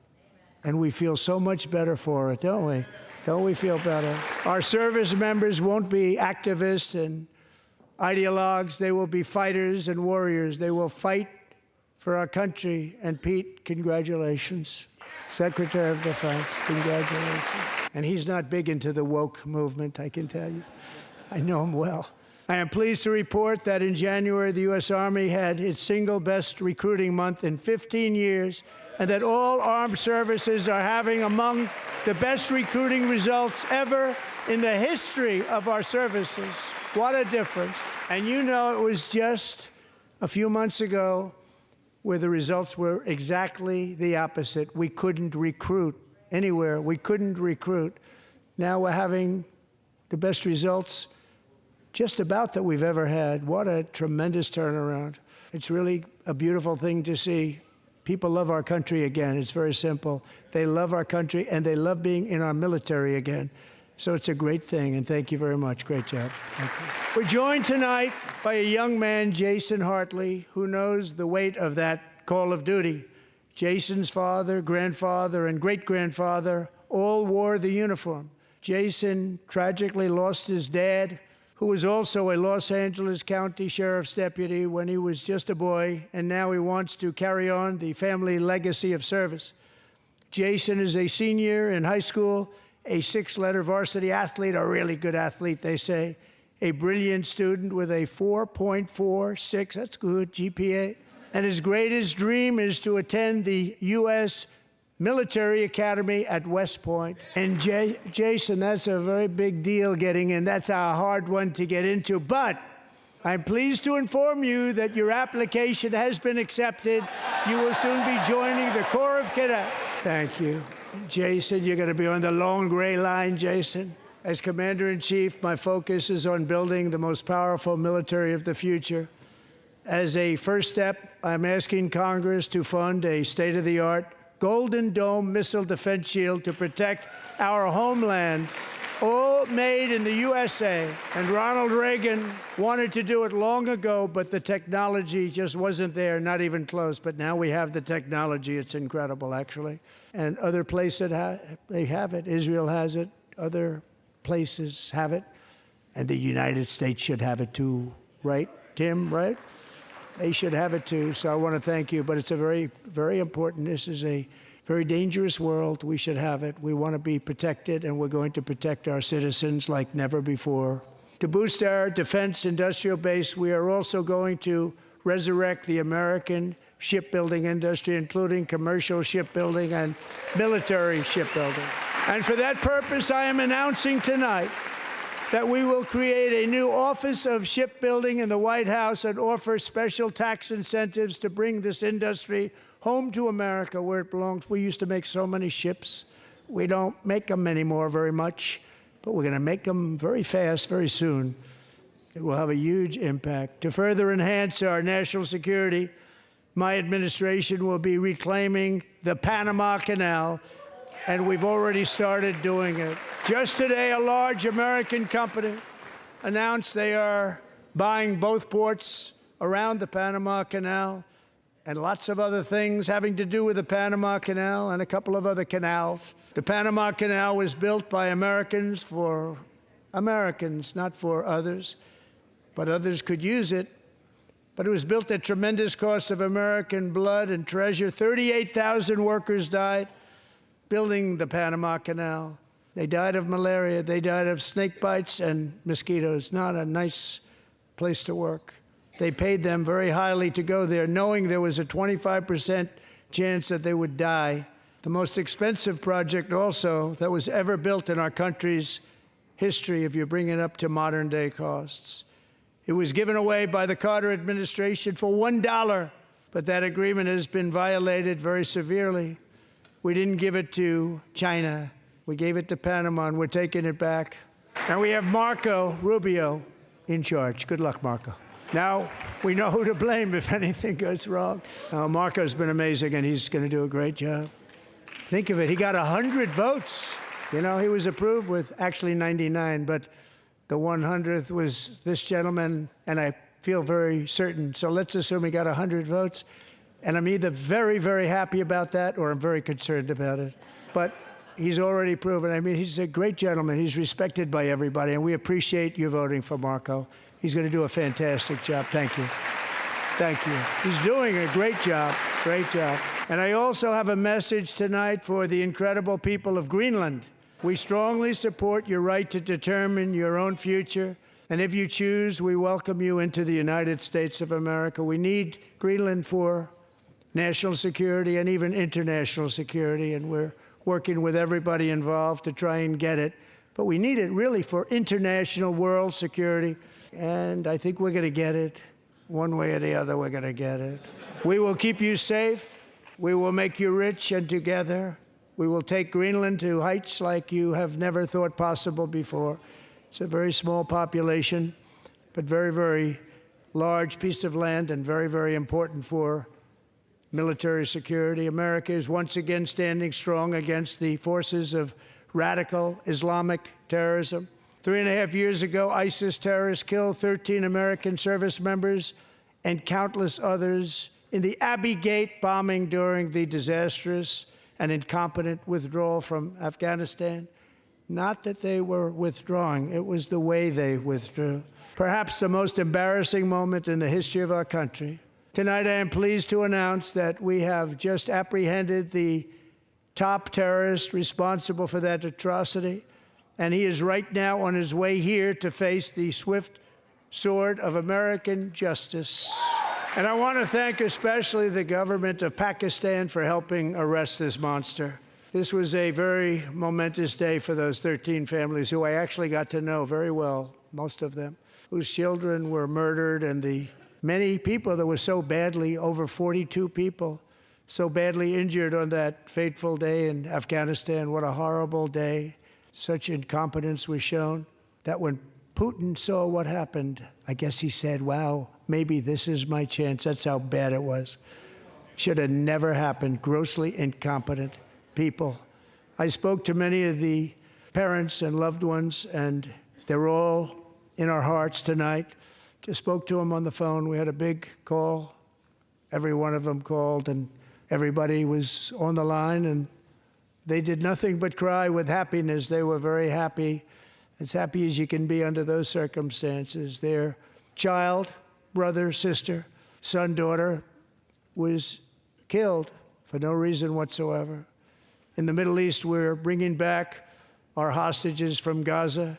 And we feel so much better for it, don't we? Don't we feel better? Our service members won't be activists and ideologues. They will be fighters and warriors. They will fight for our country. And Pete, congratulations. Secretary of Defense, congratulations. And he's not big into the woke movement, I can tell you. I know him well. I am pleased to report that in January, the U.S. Army had its single best recruiting month in 15 years, and that all armed services are having among the best recruiting results ever in the history of our services. What a difference. And you know, it was just a few months ago where the results were exactly the opposite. We couldn't recruit anywhere. We couldn't recruit. Now we're having the best results just about that we've ever had. What a tremendous turnaround. It's really a beautiful thing to see. People love our country again. It's very simple. They love our country, and they love being in our military again. So it's a great thing, and thank you very much. Great job. Thank you. We're joined tonight by a young man, Jason Hartley, who knows the weight of that call of duty. Jason's father, grandfather, and great-grandfather all wore the uniform. Jason tragically lost his dad, who was also a Los Angeles County Sheriff's deputy when he was just a boy, and now he wants to carry on the family legacy of service. Jason is a senior in high school, a 6-letter varsity athlete, a really good athlete, they say, a brilliant student with a 4.46, that's good, GPA. And his greatest dream is to attend the U.S. Military Academy at West Point. And Jason, that's a very big deal getting in. That's a hard one to get into. But I'm pleased to inform you that your application has been accepted. You will soon be joining the Corps of Cadets. Thank you. Jason, you're going to be on the long gray line, Jason. As Commander-in-Chief, my focus is on building the most powerful military of the future. As a first step, I'm asking Congress to fund a state-of-the-art Golden Dome missile defense shield to protect our homeland, all made in the USA. And Ronald Reagan wanted to do it long ago, but the technology just wasn't there, not even close. But now we have the technology. It's incredible, actually. And other places, they have it. Israel has it. Other places have it. And the United States should have it too, right, Tim, right? They should have it too, so I want to thank you. But it's a very, very important. This is a very dangerous world. We should have it. We want to be protected, and we're going to protect our citizens like never before. To boost our defense industrial base, we are also going to resurrect the American shipbuilding industry, including commercial shipbuilding and military shipbuilding. And for that purpose, I am announcing tonight that we will create a new Office of Shipbuilding in the White House and offer special tax incentives to bring this industry home to America where it belongs. We used to make so many ships. We don't make them anymore very much, but we're going to make them very fast, very soon. It will have a huge impact. To further enhance our national security, my administration will be reclaiming the Panama Canal, and we've already started doing it. Just today, a large American company announced they are buying both ports around the Panama Canal and lots of other things having to do with the Panama Canal and a couple of other canals. The Panama Canal was built by Americans for Americans, not for others, but others could use it. But it was built at tremendous cost of American blood and treasure. 38,000 workers died building the Panama Canal. They died of malaria. They died of snake bites and mosquitoes. Not a nice place to work. They paid them very highly to go there, knowing there was a 25% chance that they would die. The most expensive project also that was ever built in our country's history, if you bring it up to modern day costs. It was given away by the Carter administration for $1, but that agreement has been violated very severely. We didn't give it to China. We gave it to Panama, and we're taking it back. And we have Marco Rubio in charge. Good luck, Marco. Now, we know who to blame if anything goes wrong. Marco's been amazing, and he's going to do a great job. Think of it. He got 100 votes. You know, he was approved with actually 99, but the 100th was this gentleman, and I feel very certain. So let's assume he got 100 votes. And I'm either very, very happy about that or I'm very concerned about it. But he's already proven. I mean, he's a great gentleman. He's respected by everybody, and we appreciate you voting for Marco. He's going to do a fantastic job. Thank you. Thank you. He's doing a great job. Great job. And I also have a message tonight for the incredible people of Greenland. We strongly support your right to determine your own future. And if you choose, we welcome you into the United States of America. We need Greenland for national security and even international security, and we're working with everybody involved to try and get it. But we need it really for international world security, and I think we're going to get it. One way or the other, we're going to get it. We will keep you safe. We will make you rich, and together we will take Greenland to heights like you have never thought possible before. It's a very small population, but very, very large piece of land and very, very important for military security. America is once again standing strong against the forces of radical Islamic terrorism. 3.5 years ago, ISIS terrorists killed 13 American service members and countless others in the Abbey Gate bombing during the disastrous and incompetent withdrawal from Afghanistan. Not that they were withdrawing, it was the way they withdrew. Perhaps the most embarrassing moment in the history of our country. Tonight, I am pleased to announce that we have just apprehended the top terrorist responsible for that atrocity, and he is right now on his way here to face the swift sword of American justice. And I want to thank especially the government of Pakistan for helping arrest this monster. This was a very momentous day for those 13 families who I actually got to know very well, most of them, whose children were murdered, and the many people that were so badly, over 42 people, so badly injured on that fateful day in Afghanistan. What a horrible day. Such incompetence was shown that when Putin saw what happened, I guess he said, wow, maybe this is my chance. That's how bad it was. Should have never happened. Grossly incompetent people. I spoke to many of the parents and loved ones, and they're all in our hearts tonight. Just spoke to them on the phone. We had a big call. Every one of them called, and everybody was on the line, and they did nothing but cry with happiness. They were very happy, as happy as you can be under those circumstances. Their child, brother, sister, son, daughter was killed for no reason whatsoever. In the Middle East, we're bringing back our hostages from Gaza.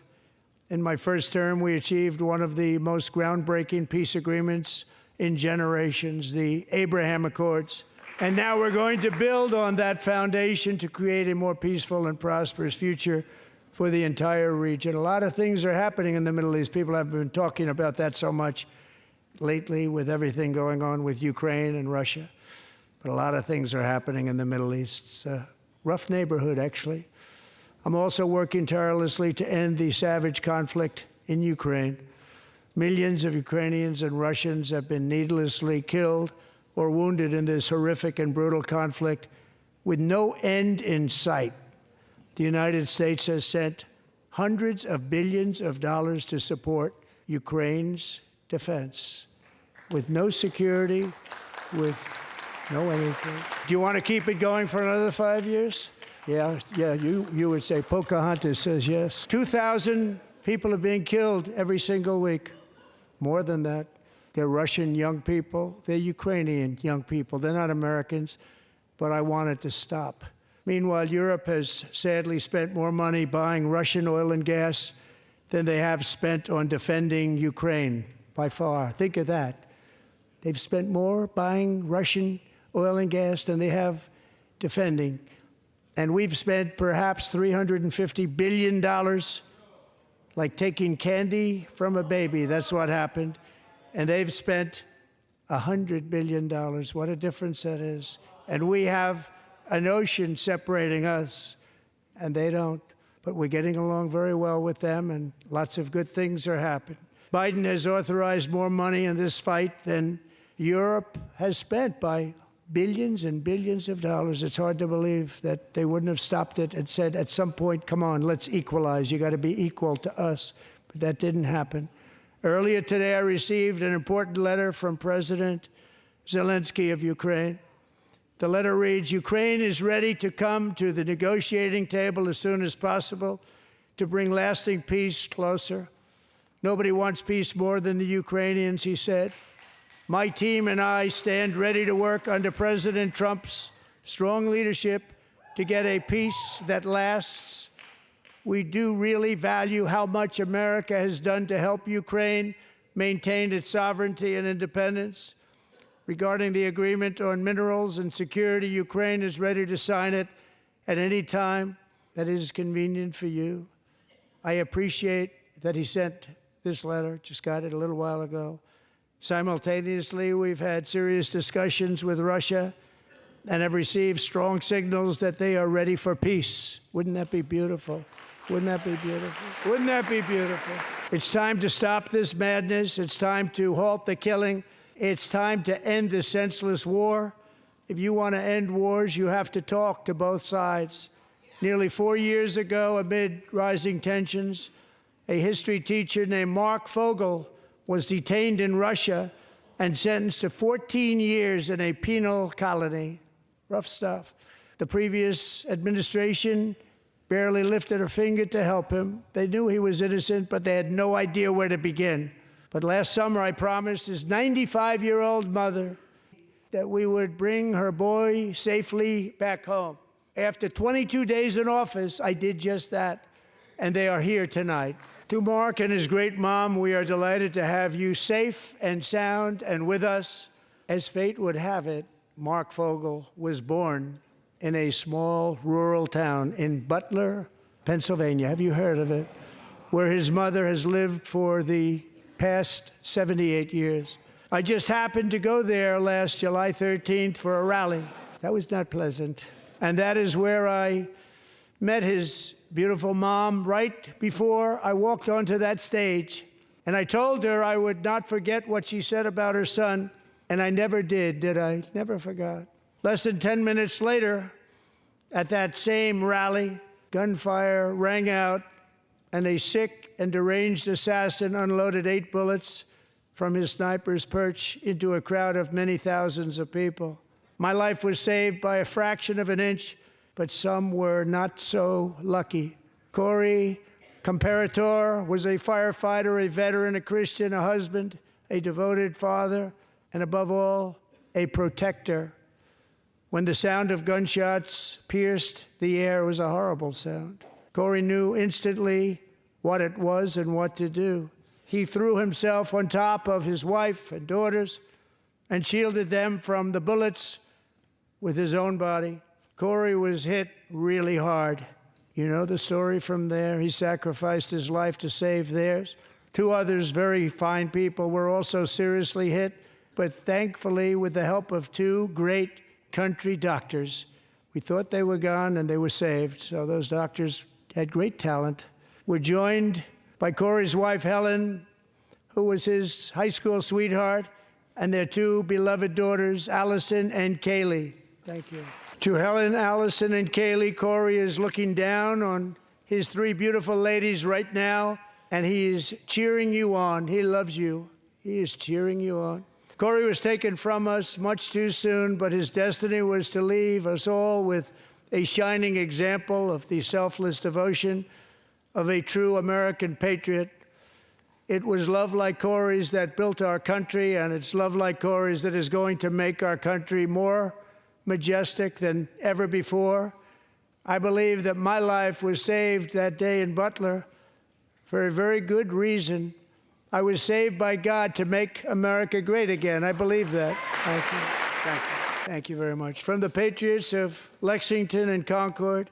In my first term, we achieved one of the most groundbreaking peace agreements in generations, the Abraham Accords. And now we're going to build on that foundation to create a more peaceful and prosperous future for the entire region. A lot of things are happening in the Middle East. People have been talking about that so much lately with everything going on with Ukraine and Russia. But a lot of things are happening in the Middle East. It's a rough neighborhood, actually. I'm also working tirelessly to end the savage conflict in Ukraine. Millions of Ukrainians and Russians have been needlessly killed or wounded in this horrific and brutal conflict with no end in sight. The United States has sent hundreds of billions of dollars to support Ukraine's defense with no security, with no anything. Do you want to keep it going for another 5 years? Yeah, you would say Pocahontas says yes. 2,000 people are being killed every single week. More than that. They're Russian young people. They're Ukrainian young people. They're not Americans, but I want it to stop. Meanwhile, Europe has sadly spent more money buying Russian oil and gas than they have spent on defending Ukraine, by far. Think of that. They've spent more buying Russian oil and gas than they have defending. And we've spent perhaps $350 billion, like taking candy from a baby. That's what happened. And they've spent $100 billion. What a difference that is. And we have an ocean separating us, and they don't. But we're getting along very well with them, and lots of good things are happening. Biden has authorized more money in this fight than Europe has spent by billions and billions of dollars. It's hard to believe that they wouldn't have stopped it and said, at some point, come on, let's equalize. You got to be equal to us. But that didn't happen. Earlier today, I received an important letter from President Zelensky of Ukraine. The letter reads, Ukraine is ready to come to the negotiating table as soon as possible to bring lasting peace closer. Nobody wants peace more than the Ukrainians, he said. My team and I stand ready to work under President Trump's strong leadership to get a peace that lasts. We do really value how much America has done to help Ukraine maintain its sovereignty and independence. Regarding the agreement on minerals and security, Ukraine is ready to sign it at any time that is convenient for you. I appreciate that he sent this letter, just got it a little while ago. Simultaneously, we've had serious discussions with Russia and have received strong signals that they are ready for peace. Wouldn't that be beautiful? Wouldn't that be beautiful? Wouldn't that be beautiful? It's time to stop this madness. It's time to halt the killing. It's time to end the senseless war. If you want to end wars, you have to talk to both sides. Nearly 4 years ago, amid rising tensions, a history teacher named Mark Fogel was detained in Russia and sentenced to 14 years in a penal colony. Rough stuff. The previous administration barely lifted a finger to help him. They knew he was innocent, but they had no idea where to begin. But last summer, I promised his 95-year-old mother that we would bring her boy safely back home. After 22 days in office, I did just that, and they are here tonight. To Mark and his great mom, we are delighted to have you safe and sound and with us. As fate would have it, Mark Fogel was born in a small rural town in Butler, Pennsylvania. Have you heard of it? Where his mother has lived for the past 78 years. I just happened to go there last July 13th for a rally. That was not pleasant. And that is where I met his beautiful mom right before I walked onto that stage. And I told her I would not forget what she said about her son. And I never did I? Never forgot. Less than 10 minutes later, at that same rally, gunfire rang out, and a sick and deranged assassin unloaded 8 bullets from his sniper's perch into a crowd of many thousands of people. My life was saved by a fraction of an inch, but some were not so lucky. Corey Comparator was a firefighter, a veteran, a Christian, a husband, a devoted father, and above all, a protector. When the sound of gunshots pierced the air, it was a horrible sound. Corey knew instantly what it was and what to do. He threw himself on top of his wife and daughters and shielded them from the bullets with his own body. Corey was hit really hard. You know the story from there. He sacrificed his life to save theirs. 2 others, very fine people, were also seriously hit, but thankfully, with the help of 2 great country doctors, we thought they were gone and they were saved. So those doctors had great talent. We're joined by Corey's wife, Helen, who was his high school sweetheart, and their 2 beloved daughters, Allison and Kaylee. Thank you. To Helen, Allison, and Kaylee, Corey is looking down on his 3 beautiful ladies right now, and he is cheering you on. He loves you. He is cheering you on. Corey was taken from us much too soon, but his destiny was to leave us all with a shining example of the selfless devotion of a true American patriot. It was love like Corey's that built our country, and it's love like Corey's that is going to make our country more majestic than ever before. I believe that my life was saved that day in Butler for a very good reason. I was saved by God to make America great again. I believe that. Thank you. Thank you. Thank you very much. From the patriots of Lexington and Concord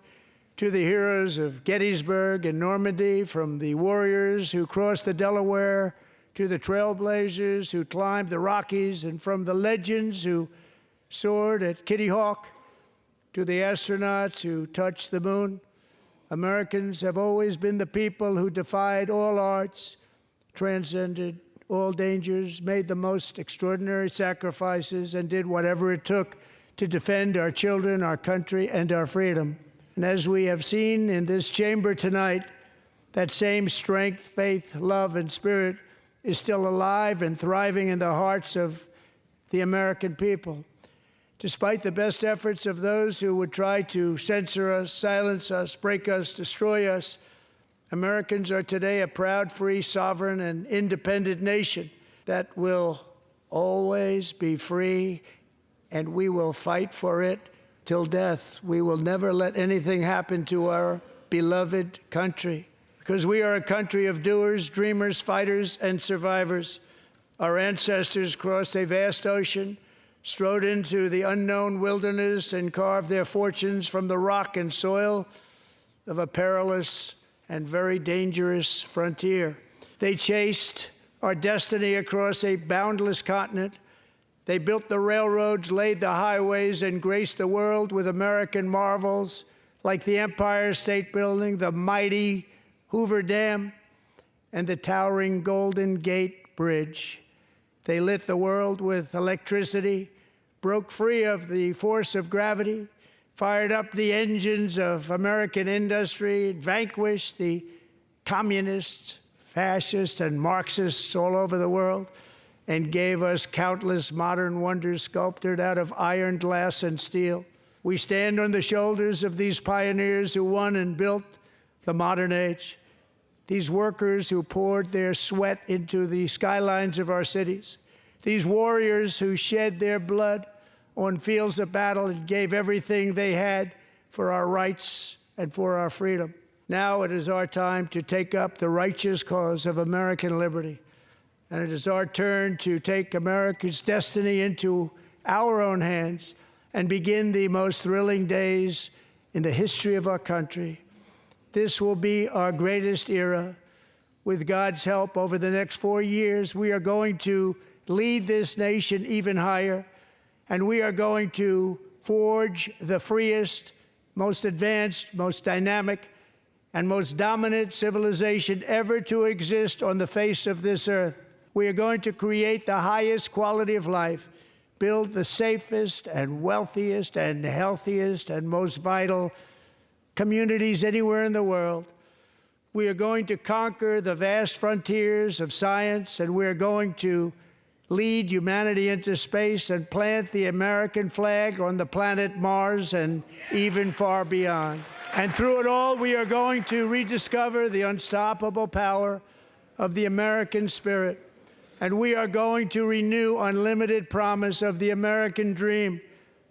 to the heroes of Gettysburg and Normandy, from the warriors who crossed the Delaware to the trailblazers who climbed the Rockies, and from the legends who soared at Kitty Hawk to the astronauts who touched the moon, Americans have always been the people who defied all odds, transcended all dangers, made the most extraordinary sacrifices, and did whatever it took to defend our children, our country, and our freedom. And as we have seen in this chamber tonight, that same strength, faith, love, and spirit is still alive and thriving in the hearts of the American people. Despite the best efforts of those who would try to censor us, silence us, break us, destroy us, Americans are today a proud, free, sovereign, and independent nation that will always be free, and we will fight for it till death. We will never let anything happen to our beloved country, because we are a country of doers, dreamers, fighters, and survivors. Our ancestors crossed a vast ocean, strode into the unknown wilderness, and carved their fortunes from the rock and soil of a perilous and very dangerous frontier. They chased our destiny across a boundless continent. They built the railroads, laid the highways, and graced the world with American marvels like the Empire State Building, the mighty Hoover Dam, and the towering Golden Gate Bridge. They lit the world with electricity, broke free of the force of gravity, fired up the engines of American industry, vanquished the communists, fascists, and Marxists all over the world, and gave us countless modern wonders sculptured out of iron, glass, and steel. We stand on the shoulders of these pioneers who won and built the modern age, these workers who poured their sweat into the skylines of our cities, these warriors who shed their blood on fields of battle and gave everything they had for our rights and for our freedom. Now it is our time to take up the righteous cause of American liberty. And it is our turn to take America's destiny into our own hands and begin the most thrilling days in the history of our country. This will be our greatest era. With God's help, over the next 4 years, we are going to lead this nation even higher, and we are going to forge the freest, most advanced, most dynamic, and most dominant civilization ever to exist on the face of this earth. We are going to create the highest quality of life, build the safest and wealthiest and healthiest and most vital communities anywhere in the world. We are going to conquer the vast frontiers of science, and we are going to lead humanity into space and plant the American flag on the planet Mars and even far beyond. And through it all, we are going to rediscover the unstoppable power of the American spirit. And we are going to renew unlimited promise of the American dream.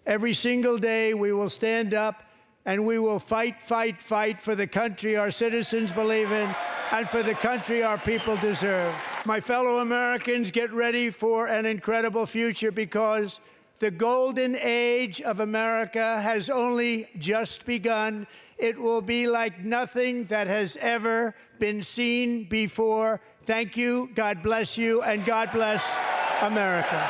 Every single day, we will stand up and we will fight, fight, fight for the country our citizens believe in and for the country our people deserve. My fellow Americans, get ready for an incredible future, because the golden age of America has only just begun. It will be like nothing that has ever been seen before. Thank you, God bless you, and God bless America.